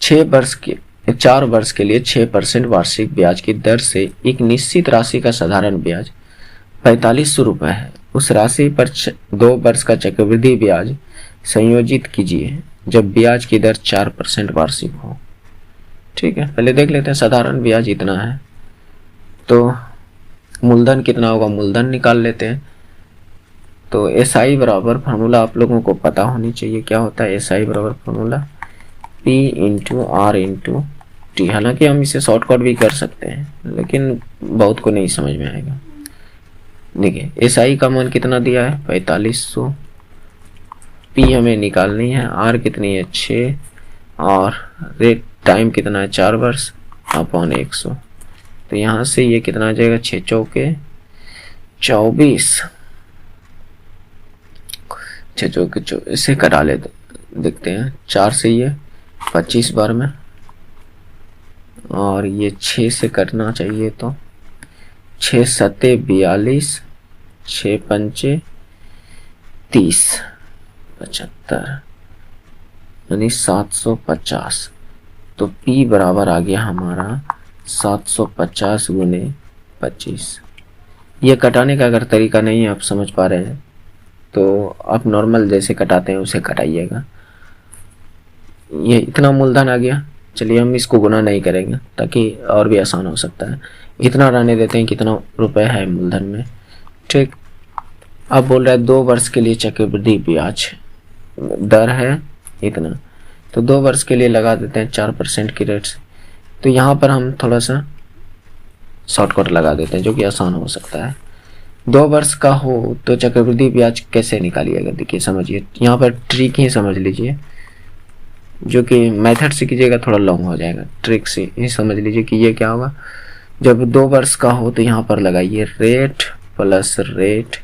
4 वर्ष के लिए 6% वार्षिक ब्याज की दर से एक निश्चित राशि का साधारण ब्याज 4500 रुपये है। उस राशि पर 2 वर्ष का चक्रवृद्धि ब्याज संयोजित कीजिए जब ब्याज की दर 4% वार्षिक हो। ठीक है, पहले देख लेते हैं साधारण ब्याज इतना है, तो मूलधन कितना होगा, मूलधन निकाल लेते हैं। तो SI बराबर फार्मूला आप लोगों को पता होनी चाहिए, क्या होता है SI बराबर formula P into R into T। हालांकि हम इसे शॉर्टकट भी कर सकते हैं, लेकिन बहुत को नहीं समझ में आएगा। देखिए SI का मान कितना दिया है 4500, P हमें निकालनी है, R कितनी है 6, और रेट टाइम कितना है 4 वर्ष अपॉन 100। तो यहाँ से ये कितना आ जाएगा 6 चौके 24, 6 चौके 24, इसे कटा लेते देखते हैं, 4 से ये 25 बार में, और ये 6 से कटना चाहिए, तो 6 सत्ते 42, 6 पंचे 30, 75 यानी 750। तो P बराबर आ गया हमारा 750 गुने 25। ये कटाने का अगर तरीका नहीं आप समझ पा रहे हैं तो आप नॉर्मल जैसे कटाते हैं उसे कटाइएगा। ये इतना मूलधन आ गया, चलिए हम इसको गुना नहीं करेंगे ताकि और भी आसान हो सकता है, इतना रहने देते हैं कितना रुपए है मूलधन में। ठीक, अब बोल रहा है 2 वर्ष के लिए चक्रवृद्धि ब्याज दर है इतना, तो 2 वर्ष के लिए लगा देते हैं 4% की रेट से। तो यहाँ पर हम थोड़ा सा शॉर्टकट लगा देते हैं, जो कि आसान हो सकता है। 2 वर्ष का हो तो चक्रवृद्धि ब्याज कैसे निकालिएगा, देखिए समझिए, यहाँ पर ट्रिक ही समझ लीजिए, जो कि मेथड से कीजिएगा थोड़ा लॉन्ग हो जाएगा, ट्रिक से ही समझ लीजिए कि ये क्या होगा। जब 2 वर्ष का हो तो यहाँ पर लगाइए rate plus rate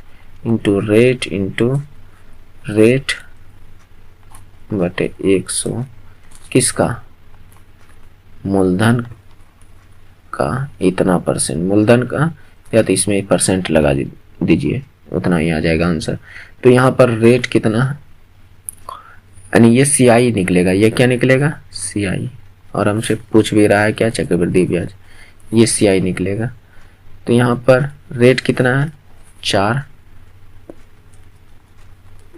into rate बटे 100, किसका, मूलधन का इतना परसेंट, मूलधन का, या तो इसमें परसेंट लगा दीजिए, उतना ही आ जाएगा आंसर। तो यहाँ पर रेट कितना, यानी ये CI निकलेगा, ये क्या निकलेगा, CI, और हमसे पूछ भी रहा है क्या, चक्रवृद्धि ब्याज, ये CI निकलेगा। तो यहाँ पर रेट कितना है, 4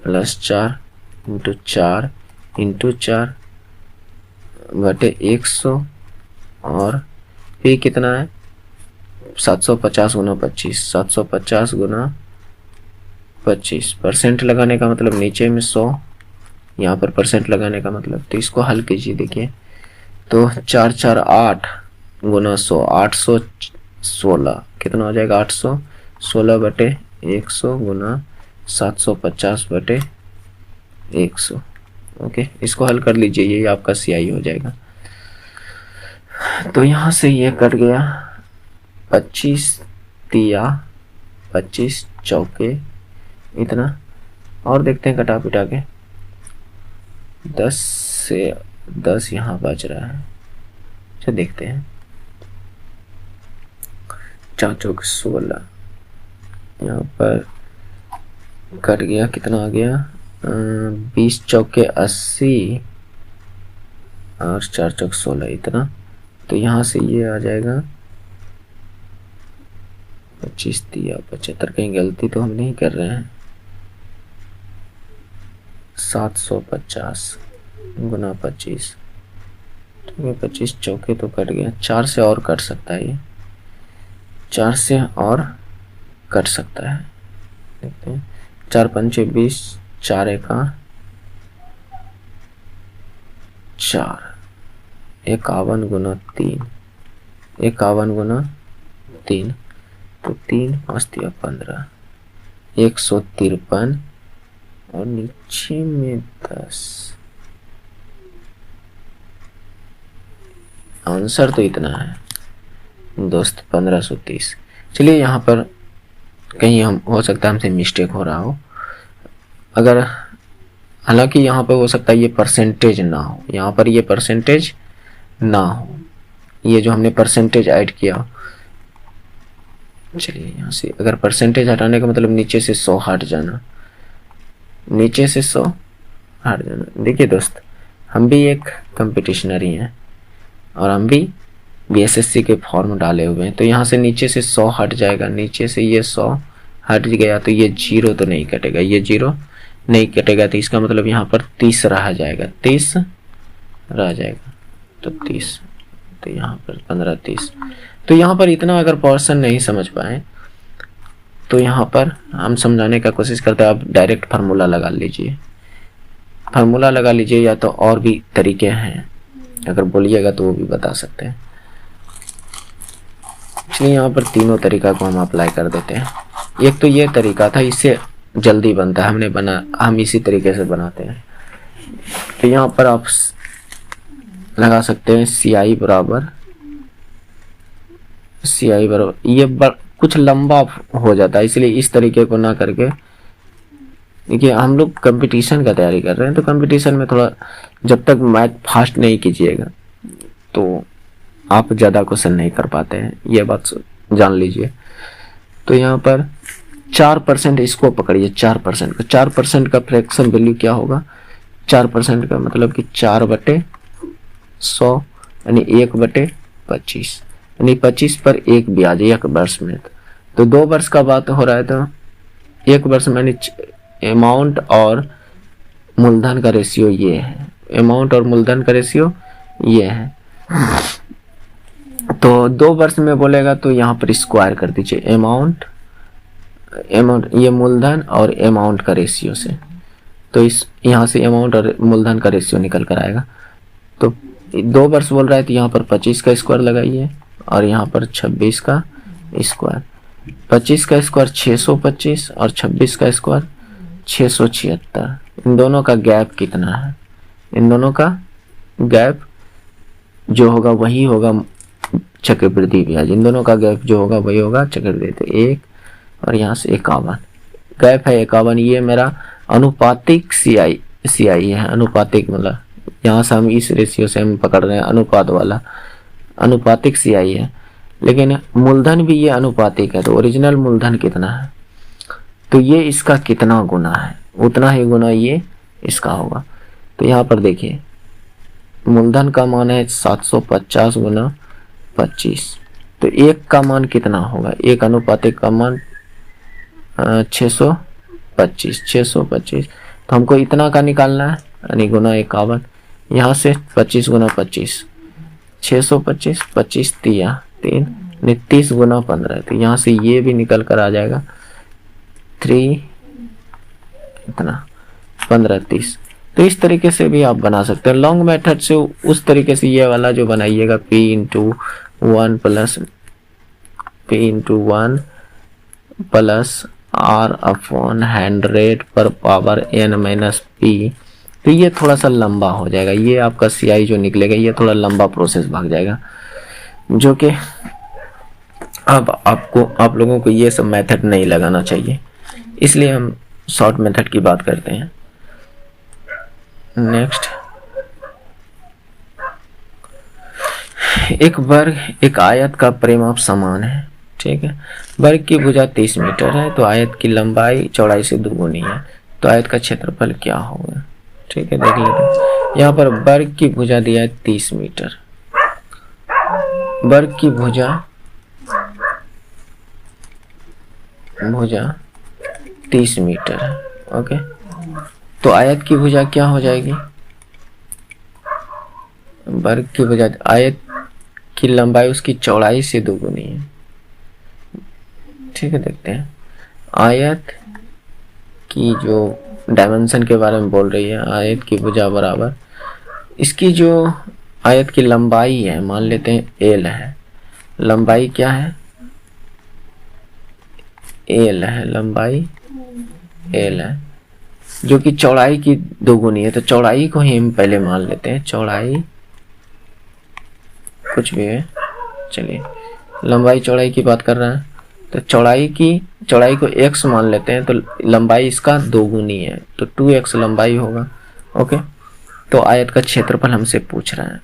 प्लस 4 इंटू 4 बटे 100, और P कितना है, 750 गुना 25, 750 गुना 25, परसेंट लगाने का मतलब नीचे में 100, यहाँ पर परसेंट लगाने का मतलब, तो इसको हल कीजिए, देखिए तो 4 4 8 गुना 100, 816, कितना हो जाएगा, 816 बटे 100 गुना 750 बटे 100। ओके, इसको हल कर लीजिए, ये आपका CI हो जाएगा। तो यहाँ से ये कट गया, 25 तिया 25 चौके इतना, और देखते हैं कटा पिटा के, 10 से 10 यहाँ बच रहा है, अच्छा देखते हैं, 4 चौके 16, यहाँ पर कट गया, कितना आ गया, 20 चौके 80 और 4 चौके 16 इतना, तो यहाँ से ये आ जाएगा 25 दिया 75, कहीं गलती तो हम नहीं कर रहे हैं, 750 गुना 25, ठीक है, 25 चौके तो कट गया, 4 से और कट सकता है, ये 4 से और कट सकता है, देखते हैं, 4 पंचे 20, 4 एका 4, 51 गुना 3, 51 गुना 3, तो 3 5 दिया 15, 153, और नीचे में 10, आंसर तो इतना है दोस्त, 1530। चलिए यहाँ पर कहीं हम हो सकता है हमसे मिस्टेक हो रहा हो, अगर, हालांकि यहाँ पर हो सकता है ये परसेंटेज ना हो, यहाँ पर ये परसेंटेज ना हो, ये जो हमने परसेंटेज ऐड किया, चलिए यहाँ से अगर परसेंटेज हटाने का मतलब नीचे से 100 हट जाना, नीचे से 100 हट जाना। देखिए दोस्त, हम भी एक कंपटीशनर ही हैं और हम भी BSSC के फॉर्म डाले हुए हैं, तो यहाँ से नीचे से 100 हट जाएगा, नीचे से ये 100 हट गया तो ये 0 तो नहीं कटेगा, ये 0 नहीं कटेगा, तो इसका मतलब यहाँ पर 30 रह जाएगा, 30 रह जाएगा, तो 30, तो यहाँ पर 15 30। तो यहाँ पर इतना अगर पोर्शन नहीं समझ पाए तो यहाँ पर हम समझाने का कोशिश करते हैं, आप डायरेक्ट फार्मूला लगा लीजिए, फार्मूला लगा लीजिए, या तो और भी तरीके हैं, अगर बोलिएगा तो वो भी बता सकते हैं। इसलिए यहाँ पर तीनों तरीका को हम अप्लाई कर देते हैं। एक तो ये तरीका था, इससे जल्दी बनता है, हम इसी तरीके से बनाते हैं। तो यहाँ पर आप लगा सकते हैं CI बराबर ये कुछ लंबा हो जाता है, इसलिए इस तरीके को ना करके, देखिए हम लोग कंपटीशन का तैयारी कर रहे हैं, तो कंपटीशन में थोड़ा जब तक मैथ फास्ट नहीं कीजिएगा तो आप ज़्यादा क्वेश्चन नहीं कर पाते हैं, ये बात जान लीजिए। तो यहाँ पर 4% इसको पकड़िए, 4% का, 4% का फ्रैक्शन वैल्यू क्या होगा, 4% का मतलब कि 4/100 यानी 1/25, यानी 25 पर 1 ब्याज 1 वर्ष में। तो 2 वर्ष का बात हो रहा है, तो 1 वर्ष में अमाउंट और मूलधन का रेशियो ये है, अमाउंट और मूलधन का रेशियो ये है। तो 2 वर्ष में बोलेगा तो यहाँ पर स्क्वायर कर दीजिए, अमाउंट ये मूलधन और अमाउंट का रेशियो से, तो इस यहाँ से अमाउंट और मूलधन का रेशियो निकल कर आएगा। तो 2 वर्ष बोल रहा है तो यहाँ पर 25 का स्क्वायर लगाइए और यहाँ पर 26 का स्क्वायर, 25 का स्क्वायर 625 और 26 का स्क्वायर 676। इन दोनों का गैप कितना है? इन दोनों का गैप जो होगा वही होगा चक्रवृद्धि ब्याज। इन दोनों का गैप जो होगा वही होगा चक्रवृद्धि। तो 1 और यहाँ से 51 गैप है 51। ये मेरा अनुपातिक सीआई है। अनुपातिक मतलब यहाँ से हम इस रेशियो से हम पकड़ रहे हैं अनुपात वाला, अनुपातिक सीआई है। लेकिन मूलधन भी ये अनुपातिक है। तो ओरिजिनल मूलधन कितना है? तो ये इसका कितना गुना है उतना ही गुना ये इसका होगा। तो यहाँ पर देखिए मूलधन का मान है 750 गुना 25। तो 1 का मान कितना होगा? 1 अनुपातिक का मान 625। तो हमको इतना का निकालना है यानी गुना 51। यहाँ से 25 गुना 25 625, 25 3 30 गुना 15। तो यहाँ से ये भी निकल कर आ जाएगा 3 इतना 15 30। तो इस तरीके से भी आप बना सकते हैं लॉन्ग मेथड से। उस तरीके से ये वाला जो बनाइएगा P/1 प्लस R/100 पर पावर n-p। तो ये थोड़ा सा लंबा हो जाएगा। ये आपका सीआई जो निकलेगा ये थोड़ा लंबा प्रोसेस भाग जाएगा, जो कि अब आप लोगों को ये सब मेथड नहीं लगाना चाहिए। इसलिए हम शॉर्ट मेथड की बात करते हैं। नेक्स्ट, एक वर्ग एक आयत का परिमाप समान है। ठीक है, वर्ग की भुजा 30 मीटर है तो आयत की लंबाई चौड़ाई से दुगुनी है। तो आयत का क्षेत्रफल क्या होगा? ठीक है, देख लेते हैं। यहाँ पर वर्ग की भुजा दिया है 30 मीटर। वर्ग की भुजा 30 मीटर है। ओके, तो आयत की भुजा क्या हो जाएगी? वर्ग की भुजा आयत की लंबाई उसकी चौड़ाई से दुगुनी है। ठीक है, देखते हैं। आयत की जो डायमेंशन के बारे में बोल रही है, आयत की भुजा बराबर इसकी जो आयत की लंबाई है, मान लेते हैं एल है। लंबाई क्या है? एल है, लंबाई एल है, जो कि चौड़ाई की दोगुनी है। तो चौड़ाई को ही हम पहले मान लेते हैं। चौड़ाई कुछ भी है, चलिए लंबाई चौड़ाई की बात कर रहे हैं तो चौड़ाई को x मान लेते हैं। तो लंबाई इसका दोगुनी है तो 2x लंबाई होगा। ओके, तो आयत का क्षेत्रफल हमसे पूछ रहा है,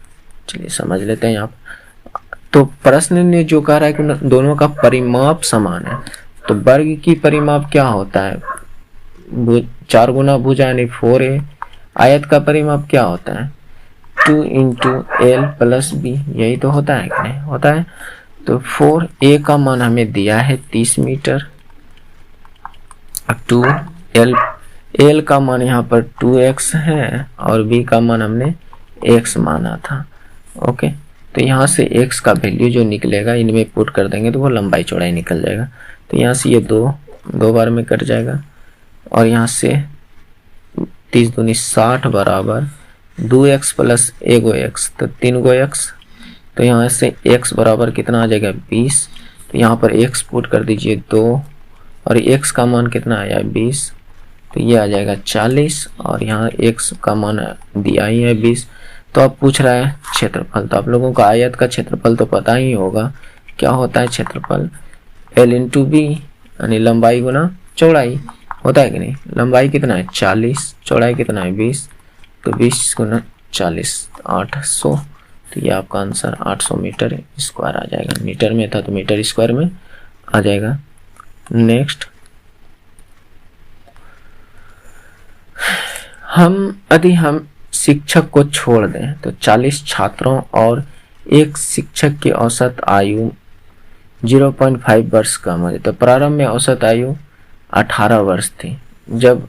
चलिए समझ लेते हैं यहाँ। तो प्रश्न ने जो कह रहा है कि दोनों का परिमाप समान है। तो वर्ग की परिमाप क्या होता है? 4 गुना भुजा यानी 4a। आयत का परिमाप क्या होता है? 2 × l + b। यही तो होता है कि नहीं होता है? तो 4a का मान हमें दिया है 30 मीटर। 2l का मान यहाँ पर 2x है और b का मान हमने x माना था। ओके, तो यहाँ से x का वैल्यू जो निकलेगा इनमें पुट कर देंगे तो वो लंबाई चौड़ाई निकल जाएगा। तो यहाँ से ये दो बार में कट जाएगा और यहाँ से 30 दूनी 60 बराबर 2x + 1 x, तो 3 x। तो यहाँ से x बराबर कितना आ जाएगा? 20। तो यहाँ पर x पुट कर दीजिए 2 और x का मान कितना आया? 20। तो ये आ जाएगा 40 और यहाँ x का मान दिया ही है 20। तो अब पूछ रहा है क्षेत्रफल। तो आप लोगों को आयत का क्षेत्रफल तो पता ही होगा, क्या होता है क्षेत्रफल? L × b यानी लंबाई गुना चौड़ाई होता है कि नहीं? लंबाई कितना है? 40, चौड़ाई कितना है? 20। तो 20 गुना 40 800। तो ये आपका आंसर 800 मीटर स्क्वायर आ जाएगा। मीटर में था तो मीटर स्क्वायर में आ जाएगा। नेक्स्ट, यदि हम शिक्षक को छोड़ दें तो 40 छात्रों और एक शिक्षक की औसत आयु 0.5 वर्ष कम हो जाए। तो प्रारंभ में औसत आयु 18 वर्ष थी। जब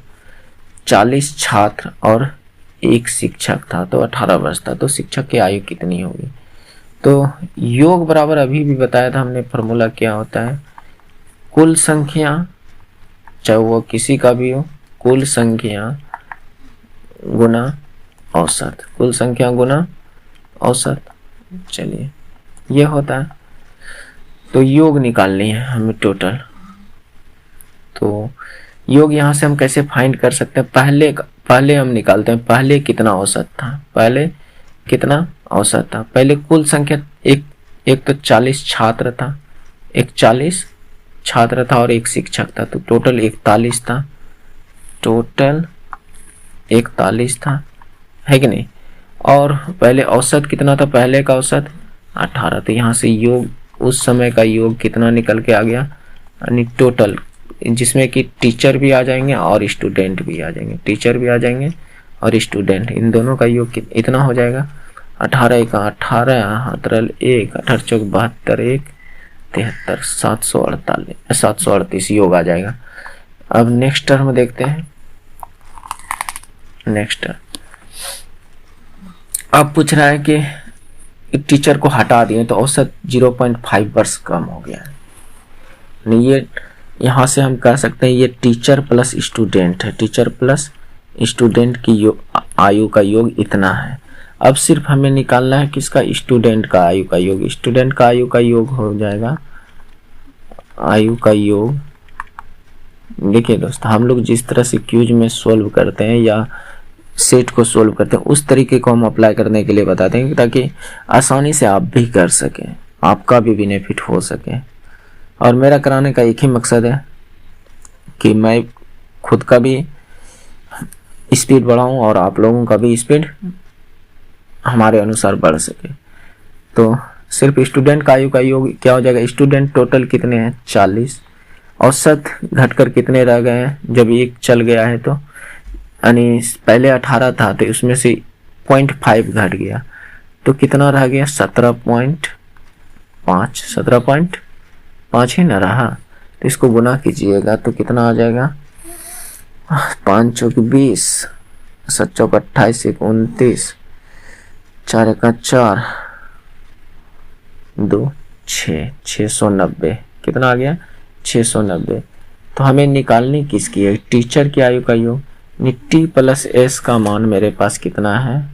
40 छात्र और एक शिक्षक था तो 18 वर्ष था। तो शिक्षक की आयु कितनी होगी? तो योग बराबर अभी भी बताया था हमने, फॉर्मूला क्या होता है? कुल संख्या, चाहे वो किसी का भी हो, कुल संख्या गुना औसत। कुल संख्या गुना औसत। चलिए ये होता है। तो योग निकालनी है हमें टोटल। तो योग यहाँ से हम कैसे फाइंड कर सकते हैं, पहले हम निकालते हैं पहले कितना औसत था, पहले कितना औसत था। पहले कुल संख्या एक तो 40 छात्र था, एक 40 छात्र था और एक शिक्षक था, तो टोटल 41 था, टोटल 41 था, है कि नहीं। और पहले औसत कितना था, पहले का औसत 18। तो यहाँ से योग उस समय का योग कितना निकल के आ गया, यानी टोटल, जिसमें कि टीचर भी आ जाएंगे और स्टूडेंट भी आ जाएंगे, टीचर भी आ जाएंगे और स्टूडेंट, इन दोनों का योग इतना हो जाएगा 18 का 18, 18 1, 18 चौक 72, 1 73, 738 योग आ जाएगा। अब नेक्स्ट टर्म देखते हैं। नेक्स्ट अब पूछ रहा है कि टीचर को हटा दिए तो औसत 0.5 वर्ष कम हो गया है। ये यहाँ से हम कह सकते हैं ये टीचर प्लस स्टूडेंट है, टीचर प्लस स्टूडेंट की आयु का योग इतना है। अब सिर्फ हमें निकालना है किसका, स्टूडेंट का आयु का योग। स्टूडेंट का आयु का योग हो जाएगा, आयु का योग, देखिए दोस्त हम लोग जिस तरह से क्यूज में सोल्व करते हैं या सेट को सोल्व करते हैं उस तरीके को हम अप्लाई करने के लिए बताते हैं ताकि आसानी से आप भी कर सकें, आपका भी बेनिफिट हो सके। और मेरा कराने का एक ही मकसद है कि मैं खुद का भी स्पीड बढ़ाऊं और आप लोगों का भी स्पीड हमारे अनुसार बढ़ सके। तो सिर्फ स्टूडेंट का आयु का योग क्या हो जाएगा, स्टूडेंट टोटल कितने हैं 40, औसत घटकर कितने रह गए हैं, जब एक चल गया है तो यानी पहले 18 था तो उसमें से 0.5 घट गया तो कितना रह गया 17.5, 17.5 ही ना रहा। तो इसको गुना कीजिएगा तो कितना आ जाएगा, 5 चौक 20, 7 चौक 28, 29, 4 का 4, 2 6, 690 कितना आ गया 690। तो हमें निकालनी किसकी है, टीचर की आयु का योग। टी प्लस एस का मान मेरे पास कितना है,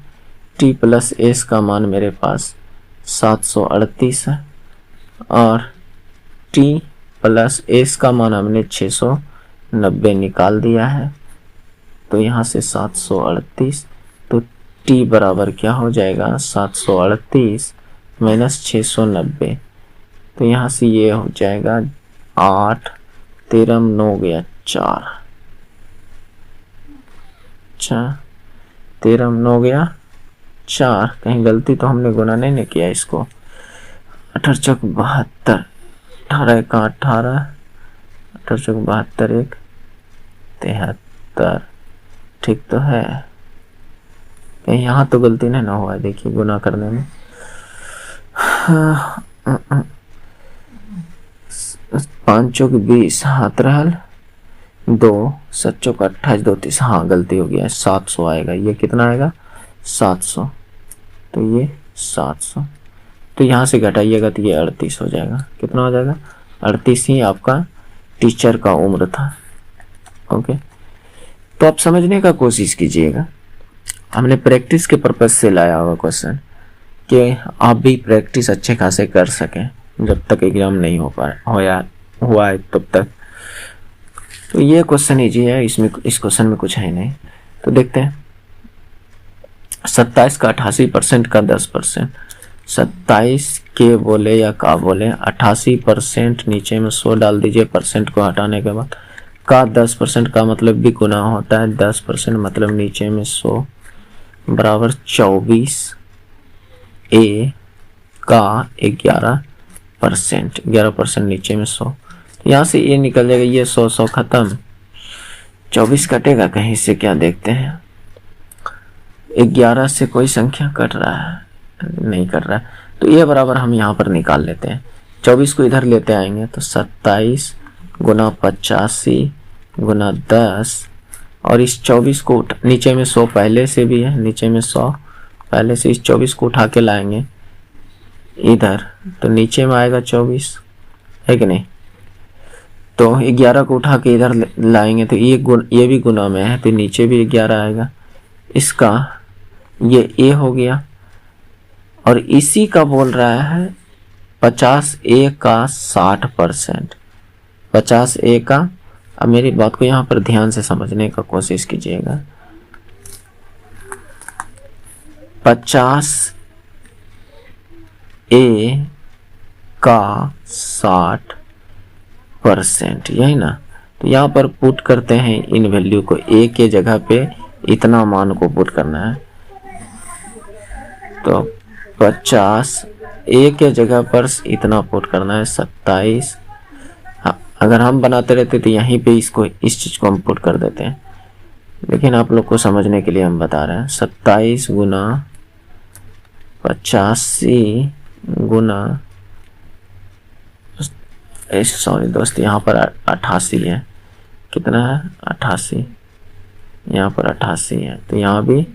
टी प्लस एस का मान मेरे पास 738 है और टी प्लस एस का मान हमने 690 निकाल दिया है। तो यहाँ से 738, तो टी बराबर क्या हो जाएगा 738 माइनस 690। तो यहाँ से ये हो जाएगा 8, 13 9 गया 4, 13 9 गया 4, कहीं गलती तो हमने गुना नहीं किया इसको। 18 चौक 72, 18 का 18, 18 चौक 72, 1 73, ठीक तो है, कहीं यहाँ तो गलती नहीं ना हुआ है, देखिए गुना करने में। 5 चौक 20, हाथ रहल 2, 7 चौक 28, 2 30, हाँ गलती हो गया, 700 आएगा। ये कितना आएगा 700, तो ये 700, तो यहाँ से घटाइएगा तो ये 38 हो जाएगा। कितना हो जाएगा 38 ही आपका टीचर का उम्र था। ओके, तो आप समझने का कोशिश कीजिएगा, हमने प्रैक्टिस के पर्पज से लाया हुआ क्वेश्चन कि आप भी प्रैक्टिस अच्छे खासे कर सकें जब तक एग्जाम नहीं हो पाए हुआ है तब तक। तो ये क्वेश्चन इजी है, इसमें इस क्वेश्चन में कुछ है नहीं। तो देखते हैं 27 का 88% का 10%, 27 के बोले या का बोले 88% नीचे में 100 डाल दीजिए, परसेंट को हटाने के बाद का 10% का मतलब भी गुना होता है, 10% मतलब नीचे में 100 बराबर 24 ए का 11%, 11% नीचे में 100, यहाँ से ये निकल जाएगा, ये 100 खत्म, 24 कटेगा कहीं से, क्या देखते हैं 11 से कोई संख्या कट रहा है, नहीं कट रहा है, तो ये बराबर हम यहाँ पर निकाल लेते हैं। 24 को इधर लेते आएंगे तो 27 गुना 85 गुना 10, और इस 24 को नीचे में 100 पहले से भी है, नीचे में 100 पहले से, इस 24 को उठा के लाएंगे इधर तो नीचे में आएगा 24, है कि नहीं। तो 11 को उठा के इधर लाएंगे तो ये भी गुना में है तो नीचे भी 11 आएगा, इसका ये ए हो गया। और इसी का बोल रहा है 50A का 60%, 50A का, अब मेरी बात को यहाँ पर ध्यान से समझने का कोशिश कीजिएगा। 50A का 60%, यही ना। तो यहाँ पर पुट करते हैं इन वैल्यू को, A के जगह पे इतना मान को पुट करना है। तो 50A के जगह पर इतना पुट करना है 27। अगर हम बनाते रहते तो यहीं पे इसको, इस चीज को हम पुट कर देते हैं, लेकिन आप लोग को समझने के लिए हम बता रहे हैं। 27 गुना 85 गुना, सॉरी दोस्त, यहाँ पर 88 है। कितना है? 88। यहाँ पर 88 है, तो यहाँ भी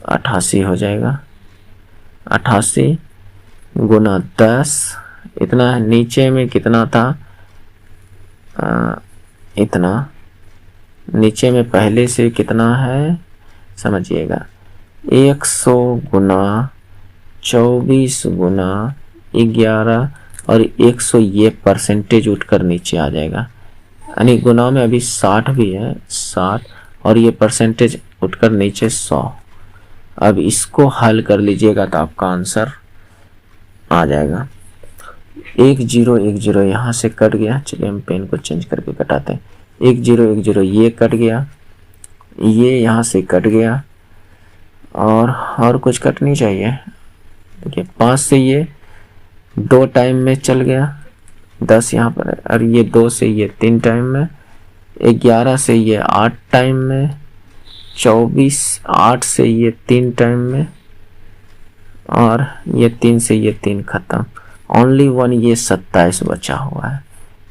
88 हो जाएगा। 88 गुना 10, इतना नीचे में कितना था? इतना नीचे में पहले से कितना है समझिएगा। 100 गुना 24 गुना 11 और 100, ये परसेंटेज उठकर नीचे आ जाएगा। यानी गुना में अभी 60 भी है, 60, और ये परसेंटेज उठकर नीचे 100। अब इसको हल कर लीजिएगा तो आपका आंसर आ जाएगा। 1010 यहाँ से कट गया। चलिए हम पेन को चेंज करके कटाते हैं। 1010 ये कट गया, ये यहाँ से कट गया, और कुछ कट नहीं चाहिए। देखिए 5 से ये 2 टाइम में चल गया, 10 यहाँ पर, और ये 2 से ये 3 टाइम में, 11 से ये 8 टाइम में, 24 8 से ये 3 टाइम में, और ये 3 से ये 3 खत्म। ओनली 1 ये 27 बचा हुआ है।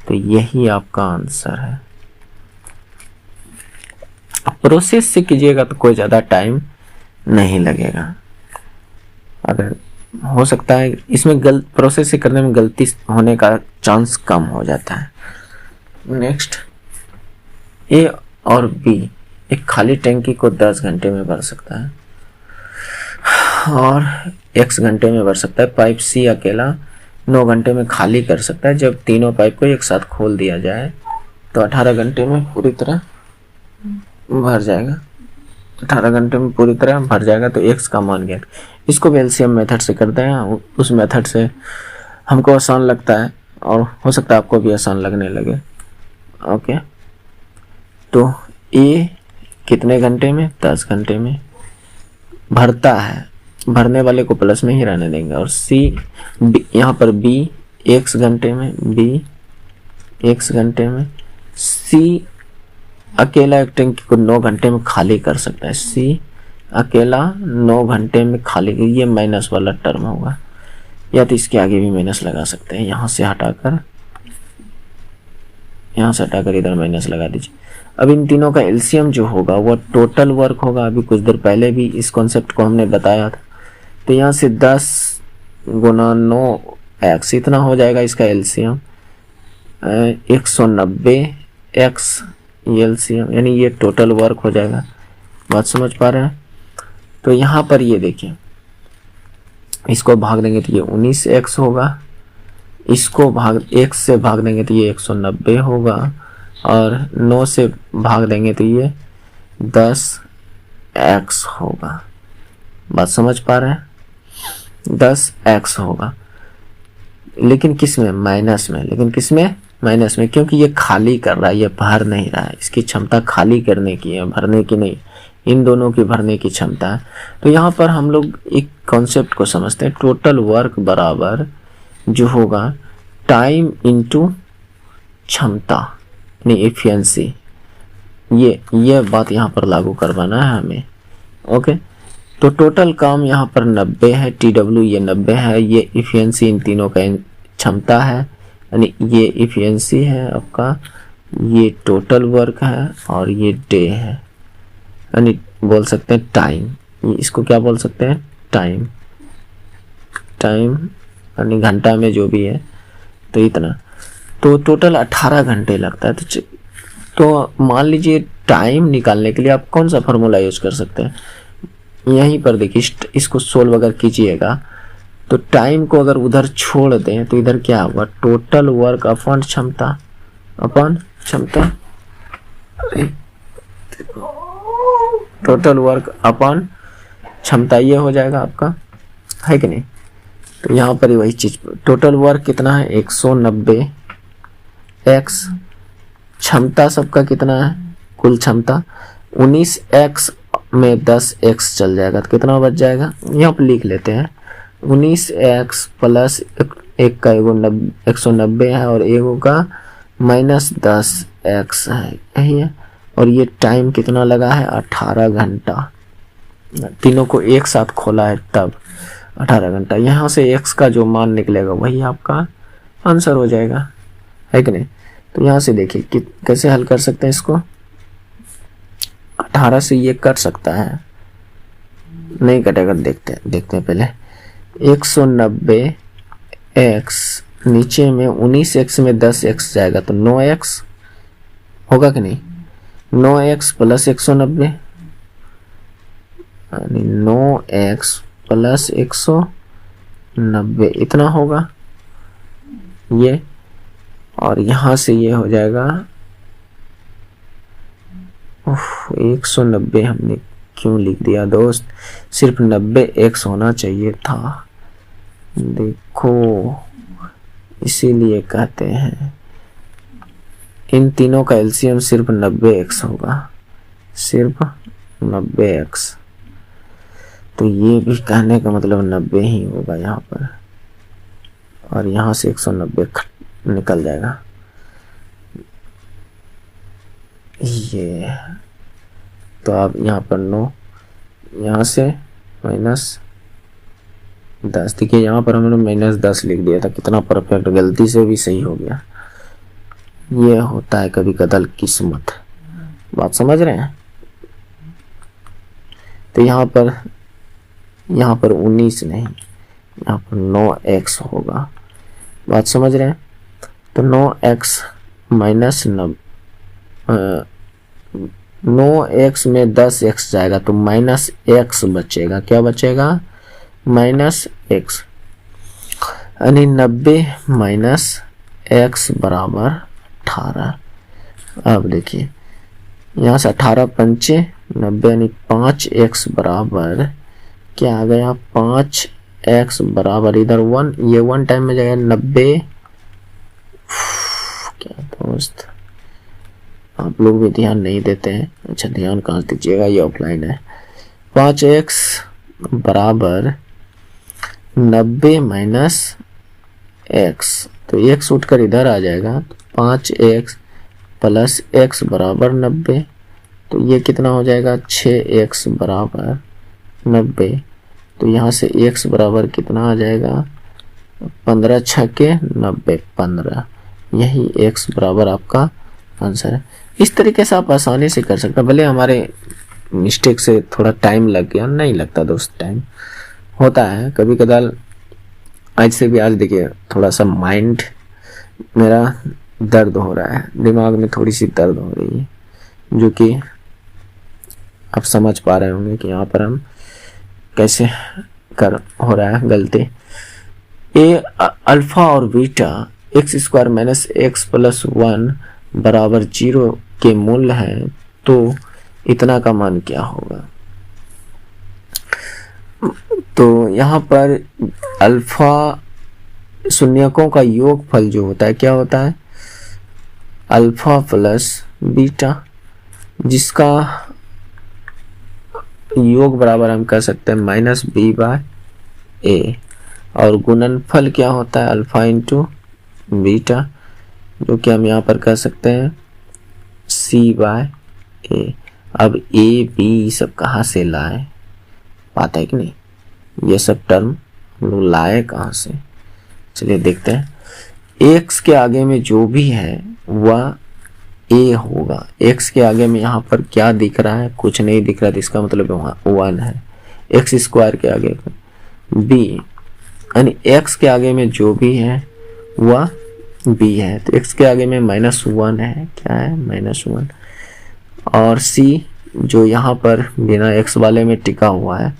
तो यही आपका आंसर है। प्रोसेस से कीजिएगा तो कोई ज़्यादा टाइम नहीं लगेगा। अगर हो सकता है इसमें प्रोसेस से करने में गलती होने का चांस कम हो जाता है। नेक्स्ट, ए और बी एक खाली टैंकी को 10 घंटे में भर सकता है और x घंटे में भर सकता है। पाइप सी अकेला 9 घंटे में खाली कर सकता है। जब तीनों पाइप को एक साथ खोल दिया जाए तो 18 घंटे में पूरी तरह भर जाएगा। 18 घंटे में पूरी तरह भर जाएगा। तो x का मान ज्ञात, इसको भी एलसीएम मेथड से करते हैं। उस मेथड से हमको आसान लगता है और हो सकता है आपको भी आसान लगने लगे। ओके, तो a कितने घंटे में? 10 घंटे में भरता है। भरने वाले को प्लस में ही रहने देंगे। और सी, यहाँ पर b x घंटे में, b x घंटे में। सी अकेला एक टैंकी को 9 घंटे में खाली कर सकता है। सी अकेला 9 घंटे में खाली, ये माइनस वाला टर्म होगा, या तो इसके आगे भी माइनस लगा सकते हैं। यहाँ से हटाकर इधर माइनस लगा दीजिए। अब इन तीनों का एलसीएम जो होगा वो टोटल वर्क होगा। अभी कुछ देर पहले भी इस कॉन्सेप्ट को हमने बताया था। तो यहाँ से 10 गुना 9x इतना हो जाएगा इसका एलसीएम। 190x एलसीएम, यानी ये टोटल वर्क हो जाएगा। बात समझ पा रहे हैं? तो यहाँ पर ये देखिए, इसको भाग देंगे तो ये 19x होगा, इसको x से भाग देंगे तो ये 190 होगा, और 9 से भाग देंगे तो ये 10x होगा। बात समझ पा रहे हैं? 10x होगा, लेकिन किस में? माइनस में। लेकिन किस में? माइनस में, क्योंकि ये खाली कर रहा है, ये भर नहीं रहा है। इसकी क्षमता खाली करने की है, भरने की नहीं। इन दोनों की भरने की क्षमता है। तो यहाँ पर हम लोग एक कॉन्सेप्ट को समझते हैं। टोटल वर्क बराबर जो होगा टाइम इनटू क्षमता, यानी एफिशिएंसी। ये बात यहाँ पर लागू करवाना है हमें। ओके, तो टोटल काम यहाँ पर 90 है, TW ये 90 है, ये एफिशिएंसी इन तीनों का क्षमता है, यानी ये एफिशिएंसी है आपका, ये टोटल वर्क है, और ये डे है, यानी बोल सकते हैं टाइम। इसको क्या बोल सकते हैं? टाइम यानी घंटा में जो भी है। तो इतना, तो टोटल 18 घंटे लगता है। तो मान लीजिए टाइम निकालने के लिए आप कौन सा फॉर्मूला यूज कर सकते हैं? यहीं पर देखिए, इसको सोल्व अगर कीजिएगा तो टाइम को अगर उधर छोड़ दें तो इधर क्या होगा, टोटल वर्क अपॉन क्षमता, अपॉन क्षमता, टोटल वर्क अपॉन क्षमता, ये हो जाएगा आपका, है कि नहीं। तो यहाँ पर ही वही चीज, टोटल वर्क कितना है 190 एक्स, क्षमता सबका कितना है, कुल क्षमता 19x में 10x चल जाएगा तो कितना बच जाएगा, यहाँ पर लिख लेते हैं 19x प्लस एक का 190 है और एगो का -10x है, यही है। और ये टाइम कितना लगा है 18 घंटा, तीनों को एक साथ खोला है तब 18 घंटा। यहाँ से x का जो मान निकलेगा वही आपका आंसर हो जाएगा, है कि नहीं। तो यहाँ से देखिए कि कैसे हल कर सकते हैं इसको, 18 से ये कट सकता है, नहीं कटेगा, देखते हैं पहले। 190x नीचे में 19x में 10x जाएगा तो 9x होगा कि नहीं, 9x प्लस 190 यानी 9x प्लस 190 इतना होगा ये। और यहाँ से ये हो जाएगा 190 हमने क्यों लिख दिया दोस्त, सिर्फ 90x होना चाहिए था, देखो इसीलिए कहते हैं इन तीनों का एलसीएम सिर्फ 90x होगा, सिर्फ 90x। तो ये भी कहने का मतलब 90 ही होगा यहाँ पर, और यहाँ से 190 निकल जाएगा ये। तो आप यहाँ पर 9, यहाँ से -10, देखिए यहाँ पर हमने -10 लिख दिया था, कितना परफेक्ट, गलती से भी सही हो गया। ये होता है कभी कदाल किस्मत, बात समझ रहे हैं। तो यहाँ पर 19 नहीं, यहाँ पर 9x होगा, बात समझ रहे हैं। तो 9x माइनस 9x में 10x जाएगा तो -x बचेगा, क्या बचेगा -x, यानी 90 माइनस x बराबर 18। अब देखिए यहाँ से 18 पंचे 90 यानी 5x बराबर क्या आ गया, 5x बराबर इधर 1, ये 1 टाइम में जाएगा 90। क्या दोस्त आप लोग भी ध्यान नहीं देते हैं, अच्छा ध्यान कहाँ दीजिएगा, ये ऑफलाइन है। 5x बराबर 90 माइनस x, तो x उठकर इधर आ जाएगा, 5x प्लस x बराबर 90, तो ये कितना हो जाएगा 6x बराबर 90। तो यहाँ से x बराबर कितना आ जाएगा 15 छक्के 90, 15, यही x बराबर आपका आंसर है। इस तरीके से आप आसानी से कर सकते हैं, भले हमारे मिस्टेक से थोड़ा टाइम लग गया, नहीं लगता दोस्त, टाइम होता है कभी कदाल। आज से भी आज देखिए थोड़ा सा माइंड मेरा दर्द हो रहा है, दिमाग में थोड़ी सी दर्द हो रही है, जो कि आप समझ पा रहे होंगे कि यहाँ पर हम कैसे हो रहा है गलती। ए अल्फा और beta x² minus x plus 1 बराबर 0 के मूल्य है, तो इतना का मान क्या होगा। तो यहाँ पर अल्फा शून्यकों का योगफल जो होता है क्या होता है, अल्फा प्लस बीटा, जिसका योग बराबर हम कह सकते हैं -b/a, और गुणनफल क्या होता है अल्फा इंटू बीटा, जो कि हम यहाँ पर कह सकते हैं c/a। अब a b सब कहाँ से लाए, बात है कि नहीं, ये सब टर्म लोग लाए कहाँ से, चलिए देखते हैं। x के आगे में जो भी है वह a होगा, x के आगे में यहाँ पर क्या दिख रहा है, कुछ नहीं दिख रहा, तो इसका मतलब वहाँ 1 है। x² के आगे b, यानी x के आगे में जो भी है वह b है, तो x के आगे में -1 है, क्या है -1, और c जो यहाँ पर बिना x वाले में टिका हुआ है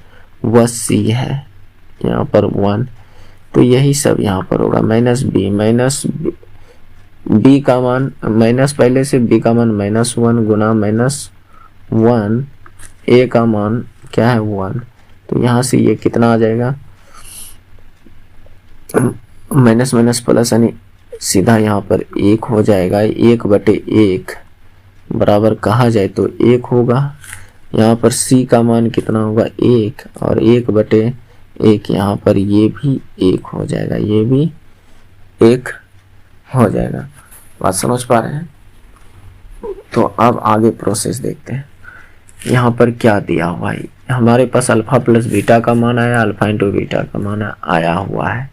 वह c है, यहाँ पर 1, तो यही सब यहाँ पर होगा। माइनस बी का मान माइनस, पहले से बी का मान -1 गुना -1, ए का मान क्या है 1, तो यहाँ से ये कितना आ जाएगा, माइनस माइनस प्लस यानी सीधा यहाँ पर 1 हो जाएगा। 1/1 बराबर कहा जाए तो 1 होगा। यहाँ पर सी का मान कितना होगा 1, और 1/1 यहाँ पर ये भी 1 हो जाएगा, ये भी 1 हो जाएगा। बात समझ पा रहे हैं? तो अब आगे प्रोसेस देखते हैं। यहाँ पर क्या दिया हुआ है, हमारे पास अल्फा प्लस बीटा का मान आया, अल्फा इंटू बीटा का मान आया हुआ है।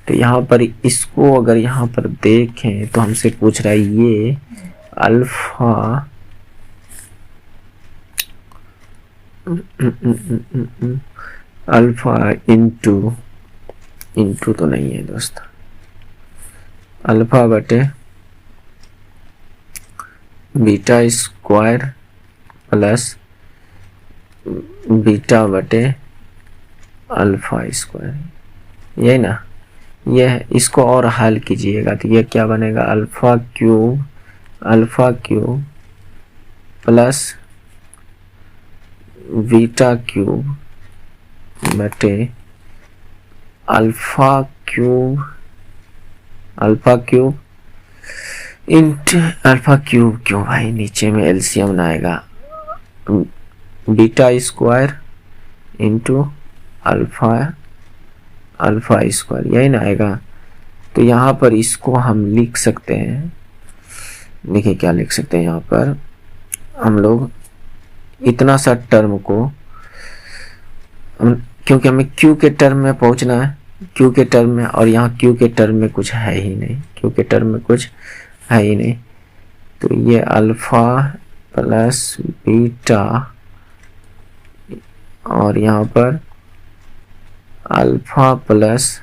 तो यहाँ पर इसको अगर यहाँ पर देखें तो हमसे पूछ रहा है ये अल्फा इंटू तो नहीं है दोस्त, अल्फा बटे बीटा स्क्वायर प्लस बीटा बटे अल्फा स्क्वायर, यही ना। यह इसको और हल कीजिएगा तो यह क्या बनेगा, alpha cube plus beta cube बटे alpha cube into alpha cube, क्यों भाई नीचे में एलसीएम ना आएगा, beta square into alpha square, यही ना आएगा। तो यहाँ पर इसको हम लिख सकते हैं, देखिए क्या लिख सकते हैं, यहाँ पर हम लोग इतना सा टर्म को क्योंकि हमें क्यू के टर्म में पहुंचना है, क्यू के टर्म में, और यहाँ क्यू के टर्म में कुछ है ही नहीं, क्यू के टर्म में कुछ है ही नहीं। तो ये अल्फा प्लस बीटा और यहाँ पर अल्फा प्लस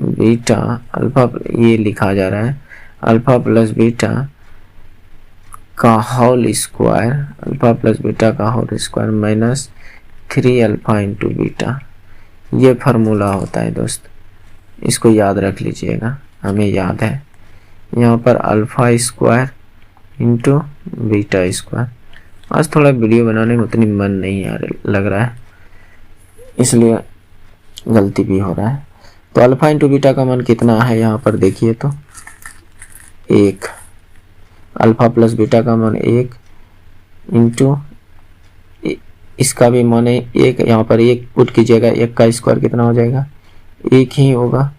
बीटा, अल्फा ये लिखा जा रहा है अल्फा प्लस बीटा का whole square, alpha plus beta का whole square minus 3 alpha into beta, ये फार्मूला होता है दोस्त, इसको याद रख लीजिएगा, हमें याद है। यहाँ पर alpha square into beta square. आज थोड़ा वीडियो बनाने में उतनी मन नहीं लग रहा है, इसलिए गलती भी हो रहा है। तो अल्फा इंटू बीटा का मान कितना है, यहाँ पर देखिए तो 1, अल्फा प्लस बीटा का मान 1 इंटू इसका भी मान 1, यहाँ पर 1 पुट कीजिएगा, 1 का स्क्वायर कितना हो जाएगा 1 ही होगा,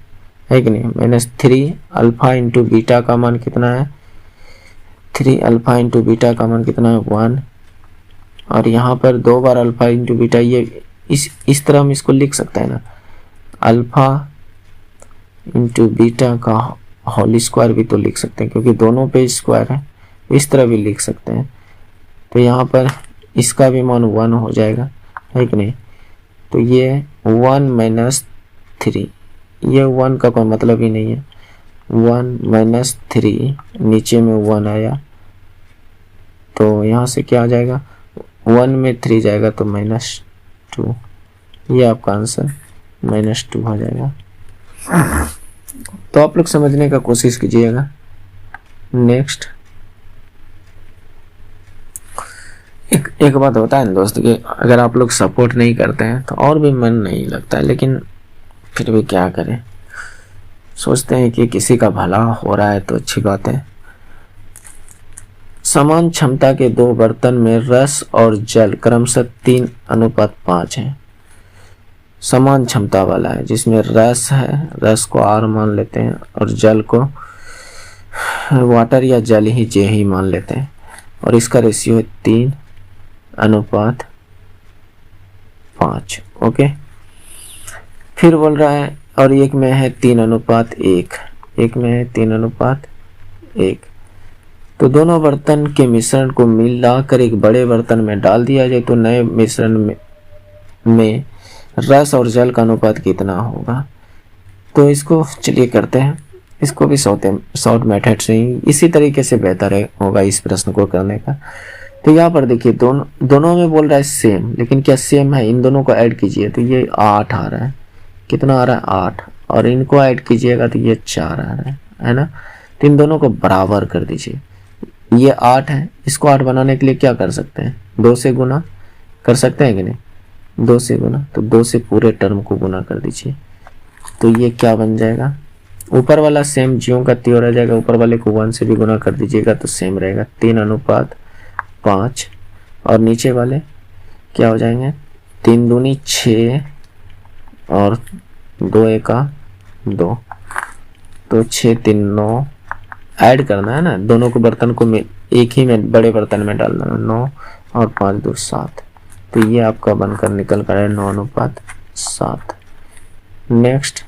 है कि नहीं, -3 अल्फा इंटू बीटा का मान कितना है 3 अल्फा इंटू बीटा का मान कितना है 1, और यहाँ पर 2 बार अल्फा इंटू बीटा, ये इस तरह हम इसको लिख सकते हैं ना, अल्फा इंटू बीटा का होल स्क्वायर भी तो लिख सकते हैं क्योंकि दोनों पे स्क्वायर है, इस तरह भी लिख सकते हैं। तो यहाँ पर इसका भी मान 1 हो जाएगा, है कि नहीं। तो ये 1 - 3, ये 1 का कोई मतलब ही नहीं है, 1 - 3 नीचे में 1 आया, तो यहाँ से क्या आ जाएगा 1 में 3 जाएगा तो -2, ये आपका आंसर -2 हो जाएगा। तो आप लोग समझने का कोशिश कीजिएगा। नेक्स्ट एक बात होता है ना दोस्त कि अगर आप लोग सपोर्ट नहीं करते हैं तो और भी मन नहीं लगता है, लेकिन फिर भी क्या करें, सोचते हैं कि किसी का भला हो रहा है तो अच्छी बात है। समान क्षमता के 2 बर्तन में रस और जल क्रमशः 3:5 है। समान क्षमता वाला है जिसमें रस है, रस को R मान लेते हैं और जल को वाटर या जल ही J ही मान लेते हैं, और इसका रेशियो है 3:5। ओके, फिर बोल रहा है और एक में है 3:1, एक में है 3:1। तो दोनों बर्तन के मिश्रण को मिलाकर एक बड़े बर्तन में डाल दिया जाए तो नए मिश्रण में रस और जल का अनुपात कितना होगा। तो इसको चलिए करते हैं, इसको भी शॉर्ट मेथड से ही इसी तरीके से बेहतर होगा इस प्रश्न को करने का। तो यहाँ पर देखिए दोनों में बोल रहा है सेम, लेकिन क्या सेम है, इन दोनों को ऐड कीजिए तो ये 8 आ रहा है, कितना आ रहा है 8, और इनको ऐड कीजिएगा तो ये 4 आ रहा है ना। तो इन दोनों को बराबर कर दीजिए। ये 8 है, इसको 8 बनाने के लिए क्या कर सकते हैं, 2 से गुना कर सकते हैं कि नहीं, 2 से गुना, तो 2 से पूरे टर्म को गुना कर दीजिए। तो ये क्या बन जाएगा, ऊपर वाला सेम ज्यों का त्यों रह जाएगा, ऊपर वाले को 1 से भी गुना कर दीजिएगा तो सेम रहेगा, 3:5। और नीचे वाले क्या हो जाएंगे, 3 दूनी 6 और 2 एका 2, तो 6 3 9, ऐड करना है ना, दोनों को बर्तन को एक ही में बड़े बर्तन में डालना है, 9 और 5 2 7। तो ये आपका बनकर निकल कर है 9:7। नेक्स्ट,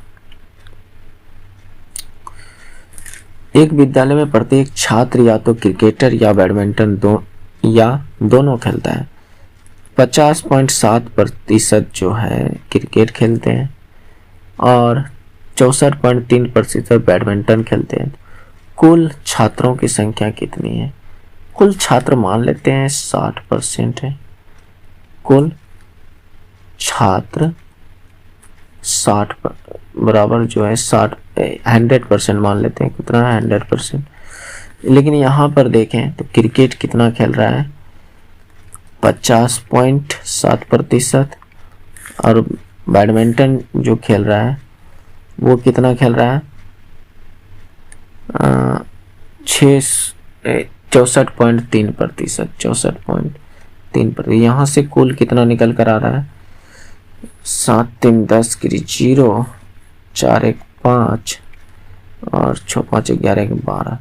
एक विद्यालय में प्रत्येक छात्र या तो क्रिकेटर या बैडमिंटन दोनों खेलता है। 50.7% जो है क्रिकेट खेलते हैं और 64.3% बैडमिंटन खेलते हैं। कुल छात्रों की संख्या कितनी है, कुल छात्र मान लेते हैं 60% है, कुल छात्र 60 बराबर जो है 100% मान लेते हैं, कितना है 100%। लेकिन यहाँ पर देखें तो क्रिकेट कितना खेल रहा है 50.7%, और बैडमिंटन जो खेल रहा है वो कितना खेल रहा है 64.3%, 64.3%। यहाँ से कुल कितना निकल कर आ रहा है 7 3 10 गिरी 0, 4 1 5 और 6 5 11 12,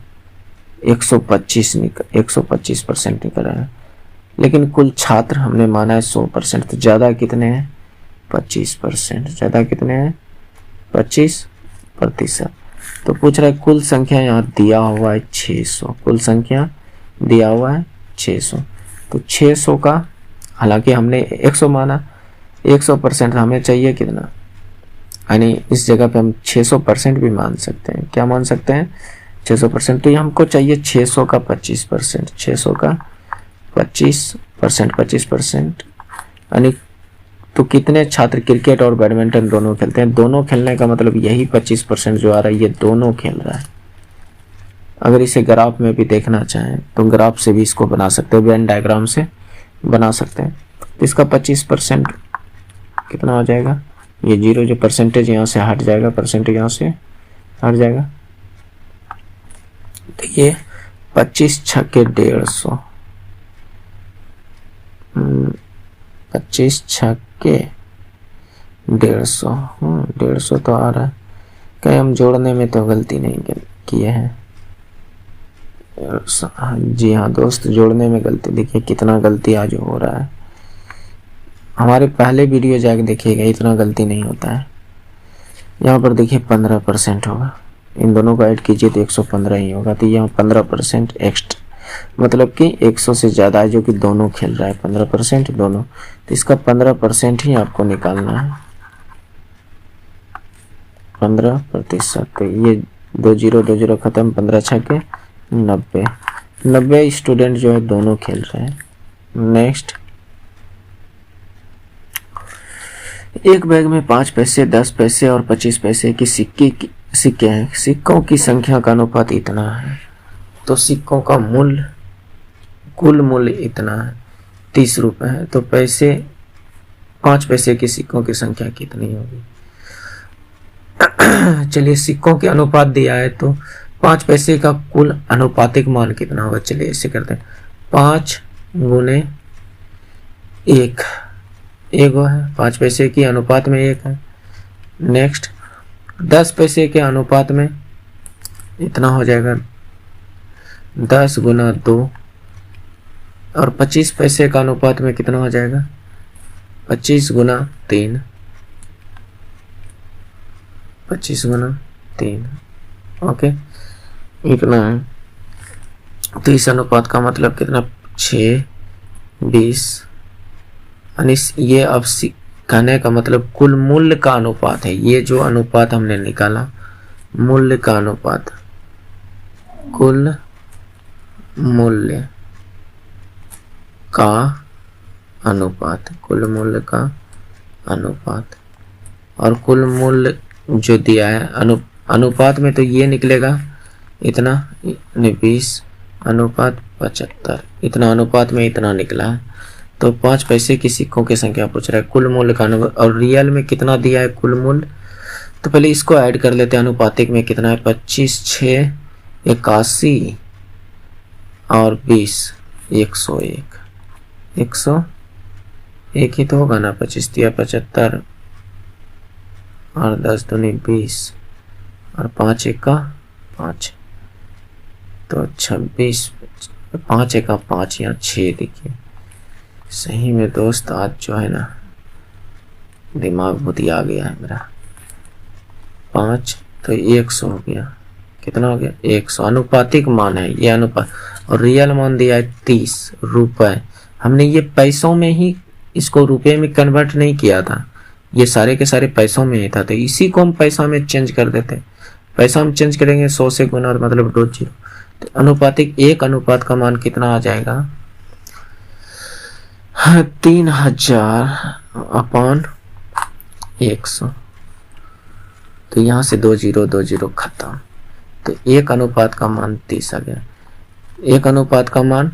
125% निकल रहा है। लेकिन कुल छात्र हमने माना है 100%, तो ज़्यादा कितने हैं 25%, ज़्यादा कितने हैं 25%। तो पूछ रहा है कुल संख्या, यहाँ दिया हुआ है 600, कुल संख्या दिया हुआ है 600। तो 600 का, हालांकि हमने 100 माना, 100% हमें चाहिए कितना, यानी इस जगह पे हम 600% भी मान सकते हैं। क्या मान सकते हैं 600%। तो ये हमको चाहिए 600 का 25%, 600 का 25%, यानी तो कितने छात्र क्रिकेट और बैडमिंटन दोनों खेलते हैं। दोनों खेलने का मतलब यही 25% जो आ रहा है, ये दोनों खेल रहा है। अगर इसे ग्राफ में भी देखना चाहें तो ग्राफ से भी इसको बना सकते हैं, वेन डायग्राम से बना सकते हैं। इसका 25% कितना हो जाएगा, ये 0 जो परसेंटेज यहाँ से हट जाएगा, परसेंटेज यहाँ से हट जाएगा, तो ये 25 छक्के 150, 25 छक्के 150, 150 तो आ रहा है। कहीं हम जोड़ने में तो गलती नहीं किए हैं। जी हाँ दोस्त, जोड़ने में गलती, देखिए कितना गलती आज हो रहा है। हमारे पहले वीडियो जाके देखिएगा, इतना गलती नहीं होता है। यहाँ पर देखिए 15% होगा, इन दोनों को ऐड कीजिए तो 115 ही होगा। तो यहाँ 15% एक्स्ट्रा, मतलब कि 100 से ज़्यादा है, जो कि दोनों खेल रहा है, 15% दोनों। तो इसका 15% ही आपको निकालना है, 15%। तो ये 2 0 खत्म, 15 छक्के 90 स्टूडेंट जो है दोनों खेल रहे हैं। नेक्स्ट, एक बैग में 5 पैसे, 10 पैसे और 25 पैसे की सिक्के हैं। सिक्कों की संख्या का अनुपात इतना है, तो सिक्कों का मूल्य, कुल मूल्य इतना है, 30 रुपए है। तो 5 पैसे के सिक्कों की संख्या कितनी होगी। चलिए, सिक्कों के अनुपात दिया है तो 5 पैसे का कुल अनुपातिक मान कितना होगा। चलिए इसे करते हैं, 5 गुने 1, 1 है, 5 पैसे की अनुपात में 1 है। नेक्स्ट, 10 पैसे के अनुपात में इतना हो जाएगा 10 गुना 2, और 25 पैसे का अनुपात में कितना हो जाएगा 25 गुना 3, 25 गुना 3। ओके, इतना है। तो इस अनुपात का मतलब कितना 6 20, यानी ये अब कहने का मतलब कुल मूल्य का अनुपात है। ये जो अनुपात हमने निकाला, मूल्य का अनुपात, कुल मूल्य का अनुपात, कुल मूल्य का अनुपात। और कुल मूल्य जो दिया है अनुपात में तो ये निकलेगा इतना 20 अनुपात 75, इतना अनुपात में इतना निकला है। तो 5 पैसे की सिक्कों की संख्या पूछ रहा है, कुल मूल्य का अनुपात, और रियल में कितना दिया है कुल मूल्य। तो पहले इसको ऐड कर लेते हैं, अनुपातिक में कितना है 25 6 81 और 20 101, 101 ही तो होगा ना, 25 दिया 75 और 10 दूनी 20 और 5 1 5, तो 26, 5 1 5 या 6। देखिए सही में दोस्त आज जो है ना दिमाग बहुत ही आ गया है मेरा। 5 तो 100 हो गया, कितना हो गया 100, अनुपातिक मान है ये अनुपात, और रियल मान दिया है 30 रुपए। हमने ये पैसों में ही इसको रुपए में कन्वर्ट नहीं किया था, ये सारे के सारे पैसों में ही था, तो इसी को हम पैसा में चेंज कर देते। पैसा हम चेंज करेंगे 100 से गुना और मतलब 2 जीरो, तो अनुपातिक एक अनुपात का मान कितना आ जाएगा 3000/100। तो यहाँ से 2 जीरो खत्म, तो एक अनुपात का मान 30 आ गया, एक अनुपात का मान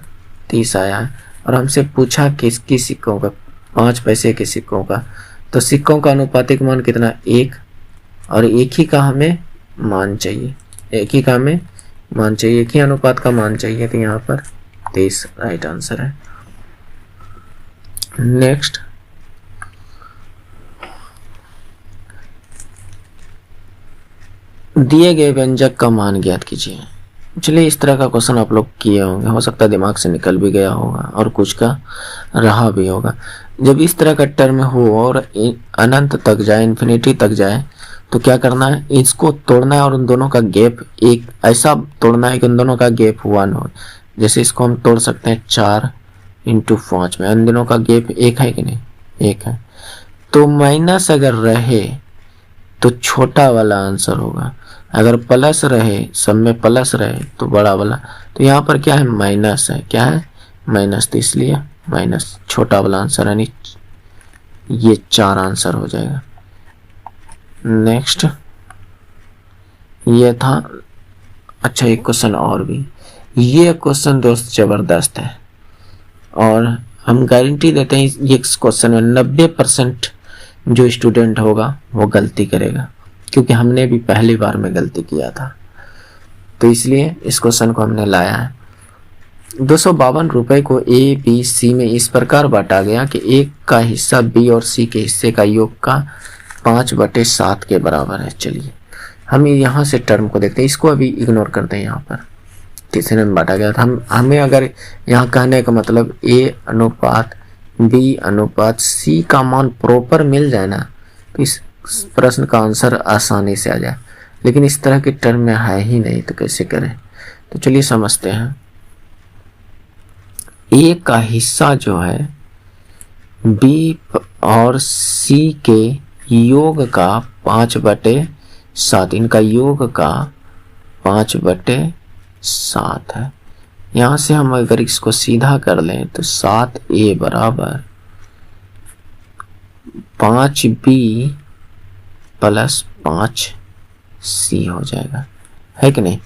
30 आया है। और हमसे पूछा किसकी सिक्कों का, 5 पैसे के सिक्कों का, तो सिक्कों का अनुपातिक मान कितना 1, और एक ही का हमें मान चाहिए, एक ही का हमें मान चाहिए, एक ही अनुपात का मान चाहिए, तो यहाँ पर 30 राइट आंसर है। नेक्स्ट, दिए गए व्यंजक का मान ज्ञात कीजिए। चलिए इस तरह का क्वेश्चन आप लोग किए होंगे, हो सकता है दिमाग से निकल भी गया होगा और कुछ का रहा भी होगा। जब इस तरह का टर्म हो और अनंत तक जाए, इन्फिनिटी तक जाए, तो क्या करना है, इसको तोड़ना है और उन दोनों का गैप एक ऐसा तोड़ना है कि उन दोनों का गैप 1 हो। जैसे इसको हम तोड़ सकते हैं 4 × 5 में, उन दोनों का गैप 1 है कि नहीं, 1 है। तो माइनस अगर रहे तो छोटा वाला आंसर होगा, अगर प्लस रहे, सब में प्लस रहे तो बड़ा वाला। तो यहाँ पर क्या है माइनस है, क्या है माइनस, तो इसलिए माइनस छोटा वाला आंसर, यानी ये 4 आंसर हो जाएगा। नेक्स्ट, ये था। अच्छा एक क्वेश्चन और भी, ये क्वेश्चन दोस्त जबरदस्त है और हम गारंटी देते हैं ये क्वेश्चन में 90% जो स्टूडेंट होगा वो गलती करेगा, क्योंकि हमने भी पहली बार में गलती किया था, तो इसलिए इस क्वेश्चन को हमने लाया है। 252 रुपए को ए बी सी में इस प्रकार बांटा गया कि एक का हिस्सा बी और सी के हिस्से का योग का 5/7 के बराबर है। चलिए हम यहाँ से टर्म को देखते हैं, इसको अभी इग्नोर करते हैं। यहाँ पर तीसरे में बांटा गया था, हमें अगर यहाँ कहने का मतलब ए अनुपात बी अनुपात सी का मान प्रॉपर मिल जाए ना, तो इस प्रश्न का आंसर आसानी से आ जाए, लेकिन इस तरह के टर्म में है ही नहीं, तो कैसे करें। तो चलिए समझते हैं। ए का हिस्सा जो है बी और सी के योग का 5/7, इनका योग का 5/7 है। यहाँ से हम अगर इसको सीधा कर लें तो 7a बराबर 5b + 5c हो जाएगा, है कि नहीं।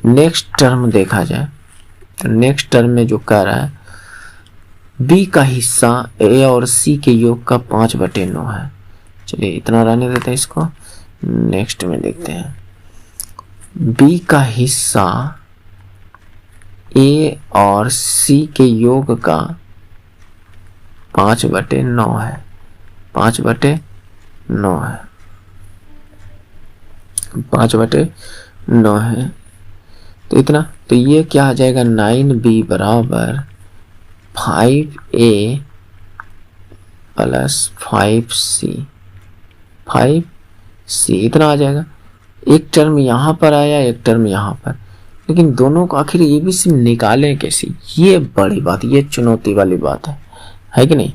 नेक्स्ट टर्म देखा जाए तो नेक्स्ट टर्म में जो कह रहा है b का हिस्सा a और c के योग का 5/9 है। चलिए इतना रहने देते हैं इसको, नेक्स्ट में देखते हैं। b का हिस्सा a और c के योग का 5/9 है, 5/9 है, 5/9 है। तो इतना, तो ये क्या आ जाएगा 9b बराबर 5a + 5c, इतना आ जाएगा। एक टर्म यहाँ पर आया, एक टर्म यहाँ पर, लेकिन दोनों को आखिर एबीसी निकालें कैसे, ये बड़ी बात, ये चुनौती वाली बात है कि नहीं।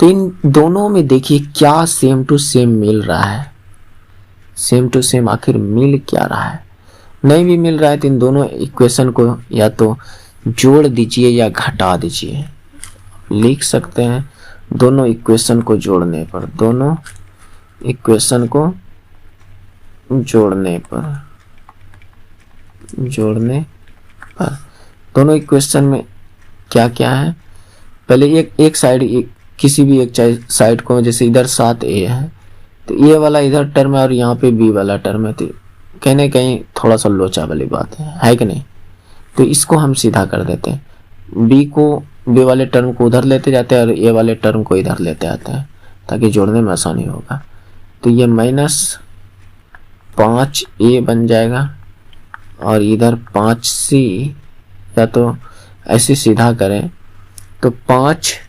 तो इन दोनों में देखिए क्या सेम टू सेम मिल रहा है, सेम टू सेम आखिर मिल क्या रहा है। नहीं भी मिल रहा है तो इन दोनों इक्वेशन को या तो जोड़ दीजिए या घटा दीजिए। लिख सकते हैं दोनों इक्वेशन को जोड़ने पर, दोनों इक्वेशन को जोड़ने पर दोनों इक्वेशन में क्या क्या है, पहले एक साइड, किसी भी एक साइड को, जैसे इधर 7a है तो ये वाला इधर टर्म है और यहाँ पे b वाला टर्म है, तो कहीं कहीं थोड़ा सा लोचा वाली बात है कि नहीं। तो इसको हम सीधा कर देते हैं, b वाले टर्म को उधर लेते जाते हैं और a वाले टर्म को इधर लेते आते हैं ताकि जोड़ने में आसानी होगा। तो ये -5a बन जाएगा और इधर 5c, या तो ऐसे सीधा करें तो 5a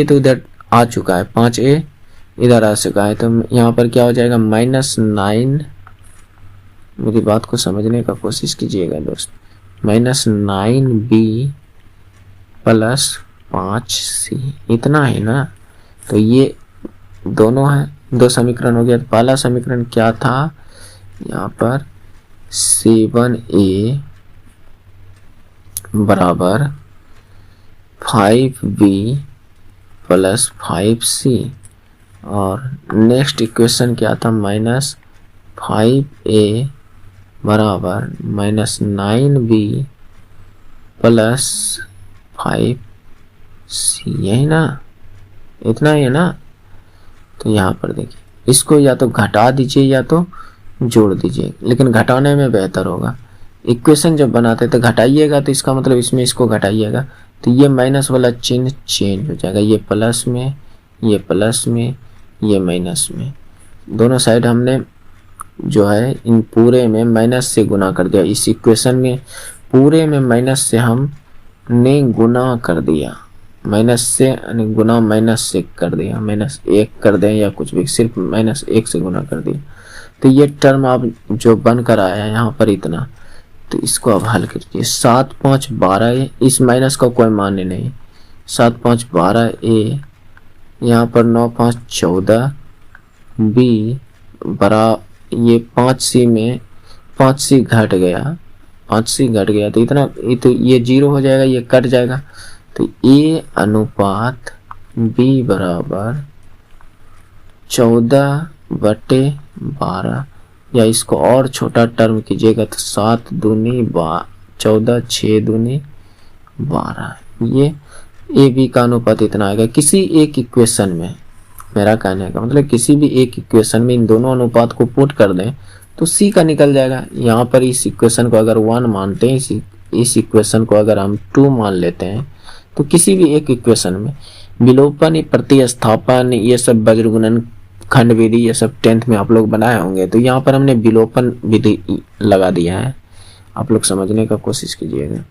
तो इधर आ चुका है, 5a इधर आ चुका है, तो यहाँ पर क्या हो जाएगा -9, मेरी बात को समझने का कोशिश कीजिएगा दोस्त, -9b प्लस 5c, इतना है ना। तो ये दोनों है, दो समीकरण हो गया। तो पहला समीकरण क्या था यहाँ पर, 7a बराबर 5b प्लस 5c, और नेक्स्ट इक्वेशन क्या था, -5a बराबर -9b प्लस 5c, यही ना, इतना ही है ना। तो यहाँ पर देखिए, इसको या तो घटा दीजिए या तो जोड़ दीजिए, लेकिन घटाने में बेहतर होगा। इक्वेशन जब बनाते तो घटाइएगा, तो इसका मतलब इसमें इसको घटाइएगा तो ये माइनस वाला चिन्ह चेंज हो जाएगा, ये प्लस में, ये प्लस में, ये माइनस में, दोनों साइड हमने जो है इन पूरे में माइनस से गुना कर दिया। इस इक्वेशन में पूरे में माइनस से हमने गुना कर दिया, माइनस से गुना माइनस से कर दिया, -1 कर दें या कुछ भी, सिर्फ -1 से गुना कर दिया। तो ये टर्म आप जो बनकर आया है यहाँ पर इतना, तो इसको अब हल कीजिए। 7 5 12a, इस माइनस का कोई मान्य नहीं, 7 5 12a, यहाँ पर 9 5 14b बरा, ये 5c में 5c घट गया, 5c घट गया तो इतना, तो ये 0 हो जाएगा, ये कट जाएगा। तो a अनुपात b बराबर 14/12, या इसको और छोटा टर्म कीजिएगा तो 7 दूनी 14, 6 दूनी 12, ये ए बी का अनुपात इतना आएगा। किसी एक इक्वेशन में, मेरा कहने का मतलब किसी भी एक इक्वेशन में इन दोनों अनुपात को पुट कर दें तो सी का निकल जाएगा। यहाँ पर इस इक्वेशन को अगर 1 मानते हैं, इस इक्वेशन को अगर हम 2 मान लेते हैं, तो किसी भी एक इक्वेशन में विलोपन, प्रतिस्थापन, ये सब वज्रगुणन, खंड विधि, ये सब 10th में आप लोग बनाए होंगे। तो यहाँ पर हमने विलोपन विधि लगा दिया है, आप लोग समझने का कोशिश कीजिएगा।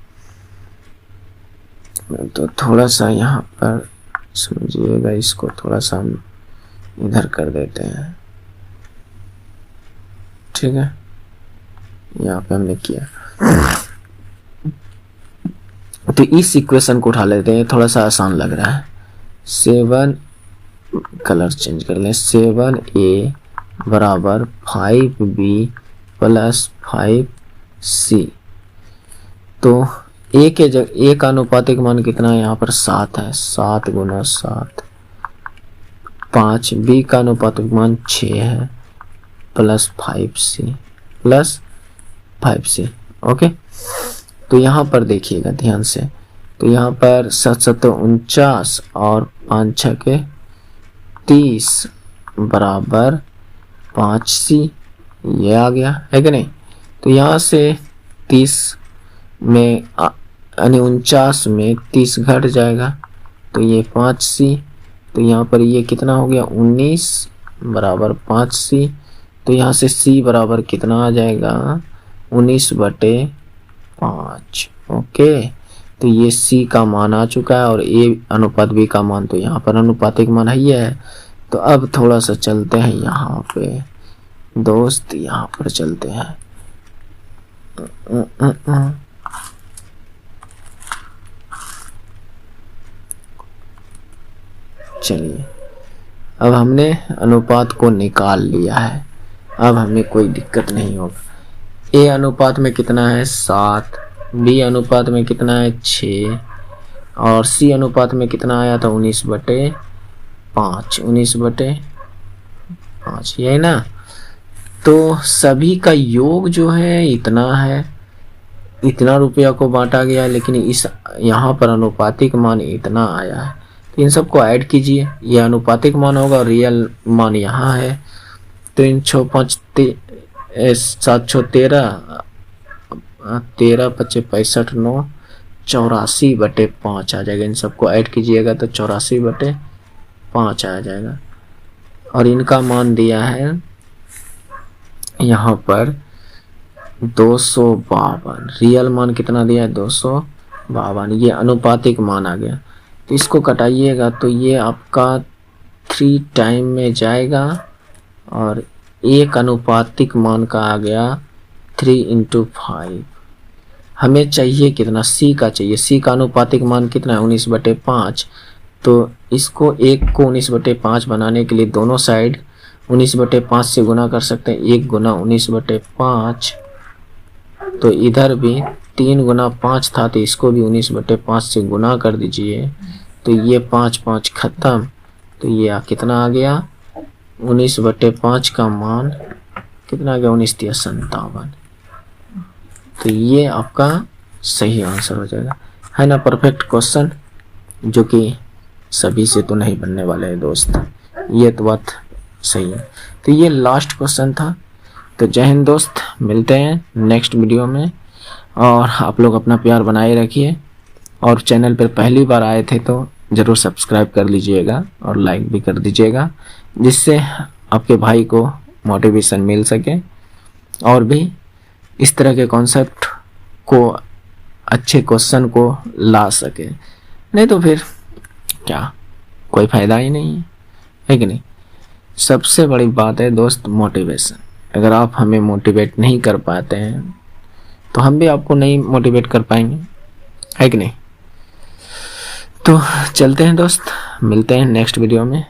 तो थोड़ा सा यहाँ पर समझिएगा, इसको थोड़ा सा हम इधर कर देते हैं, ठीक है। यहाँ पे हमने किया, तो इस इक्वेशन को उठा लेते हैं, थोड़ा सा आसान लग रहा है। 7, कलर चेंज कर लें, 7a बराबर 5b प्लस 5c। तो a के जगह a का अनुपातिक मान कितना है, यहाँ पर 7 है, 7 गुना 7 5, b का अनुपातिक मान 6 है प्लस 5c, ओके। तो यहाँ पर देखिएगा ध्यान से, तो यहाँ पर 7 49 और 5 6 30 बराबर 5c, ये आ गया है कि नहीं। तो यहाँ से 30 में यानी 49 में 30 घट जाएगा, तो ये 5c, तो यहाँ पर ये कितना हो गया 19 बराबर 5c। तो यहाँ से c बराबर कितना आ जाएगा 19/5, ओके। तो ये c का मान आ चुका है और a अनुपात b का मान, तो यहाँ पर अनुपातिक मान है। तो अब थोड़ा सा चलते हैं यहाँ पे दोस्त, यहाँ पर चलते हैं। चलिए, अब हमने अनुपात को निकाल लिया है, अब हमें कोई दिक्कत नहीं होगा। a अनुपात में कितना है 7, b अनुपात में कितना है 6 और c अनुपात में कितना आया था 19/5। 5, 19/5 यही ना। तो सभी का योग जो है इतना है, इतना रुपया को बांटा गया, लेकिन इस यहाँ पर अनुपातिक मान इतना आया है। तो इन सबको ऐड कीजिए, ये अनुपातिक मान होगा और रियल मान यहाँ है। तो इन 6 5 7 6 13, 13 5 65 9 84/5 आ जाएगा। इन सबको ऐड कीजिएगा तो 84/5 आ जाएगा। और इनका मान दिया है यहाँ पर 252। रियल मान कितना दिया है? 252। ये अनुपातिक मान आ गया। तो इसको कटाइएगा तो ये आपका 3 टाइम में जाएगा और एक अनुपातिक मान का आ गया 3 × 5। हमें चाहिए कितना? सी का चाहिए। सी का अनुपातिक मान कितना है? 19/5। तो इसको एक को 19/5 बनाने के लिए दोनों साइड 19/5 से गुना कर सकते हैं। 1 × 19/5। तो इधर भी 3 × 5 था, तो इसको भी 19/5 से गुना कर दीजिए। तो ये 5 5 खत्म। तो ये कितना आ गया? 19/5 का मान कितना आ गया? 19 × 57। तो ये आपका सही आंसर हो जाएगा, है ना। परफेक्ट क्वेश्चन, जो कि सभी से तो नहीं बनने वाले हैं दोस्त, ये तो बात सही है। तो ये लास्ट क्वेश्चन था। तो जय हिंद दोस्त, मिलते हैं नेक्स्ट वीडियो में। और आप लोग अपना प्यार बनाए रखिए, और चैनल पर पहली बार आए थे तो ज़रूर सब्सक्राइब कर लीजिएगा और लाइक भी कर दीजिएगा, जिससे आपके भाई को मोटिवेशन मिल सके और भी इस तरह के कॉन्सेप्ट को, अच्छे क्वेश्चन को ला सके। नहीं तो फिर क्या, कोई फ़ायदा ही नहीं है कि नहीं। सबसे बड़ी बात है दोस्त मोटिवेशन। अगर आप हमें मोटिवेट नहीं कर पाते हैं तो हम भी आपको नहीं मोटिवेट कर पाएंगे, है कि नहीं। तो चलते हैं दोस्त, मिलते हैं नेक्स्ट वीडियो में।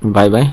Bye bye.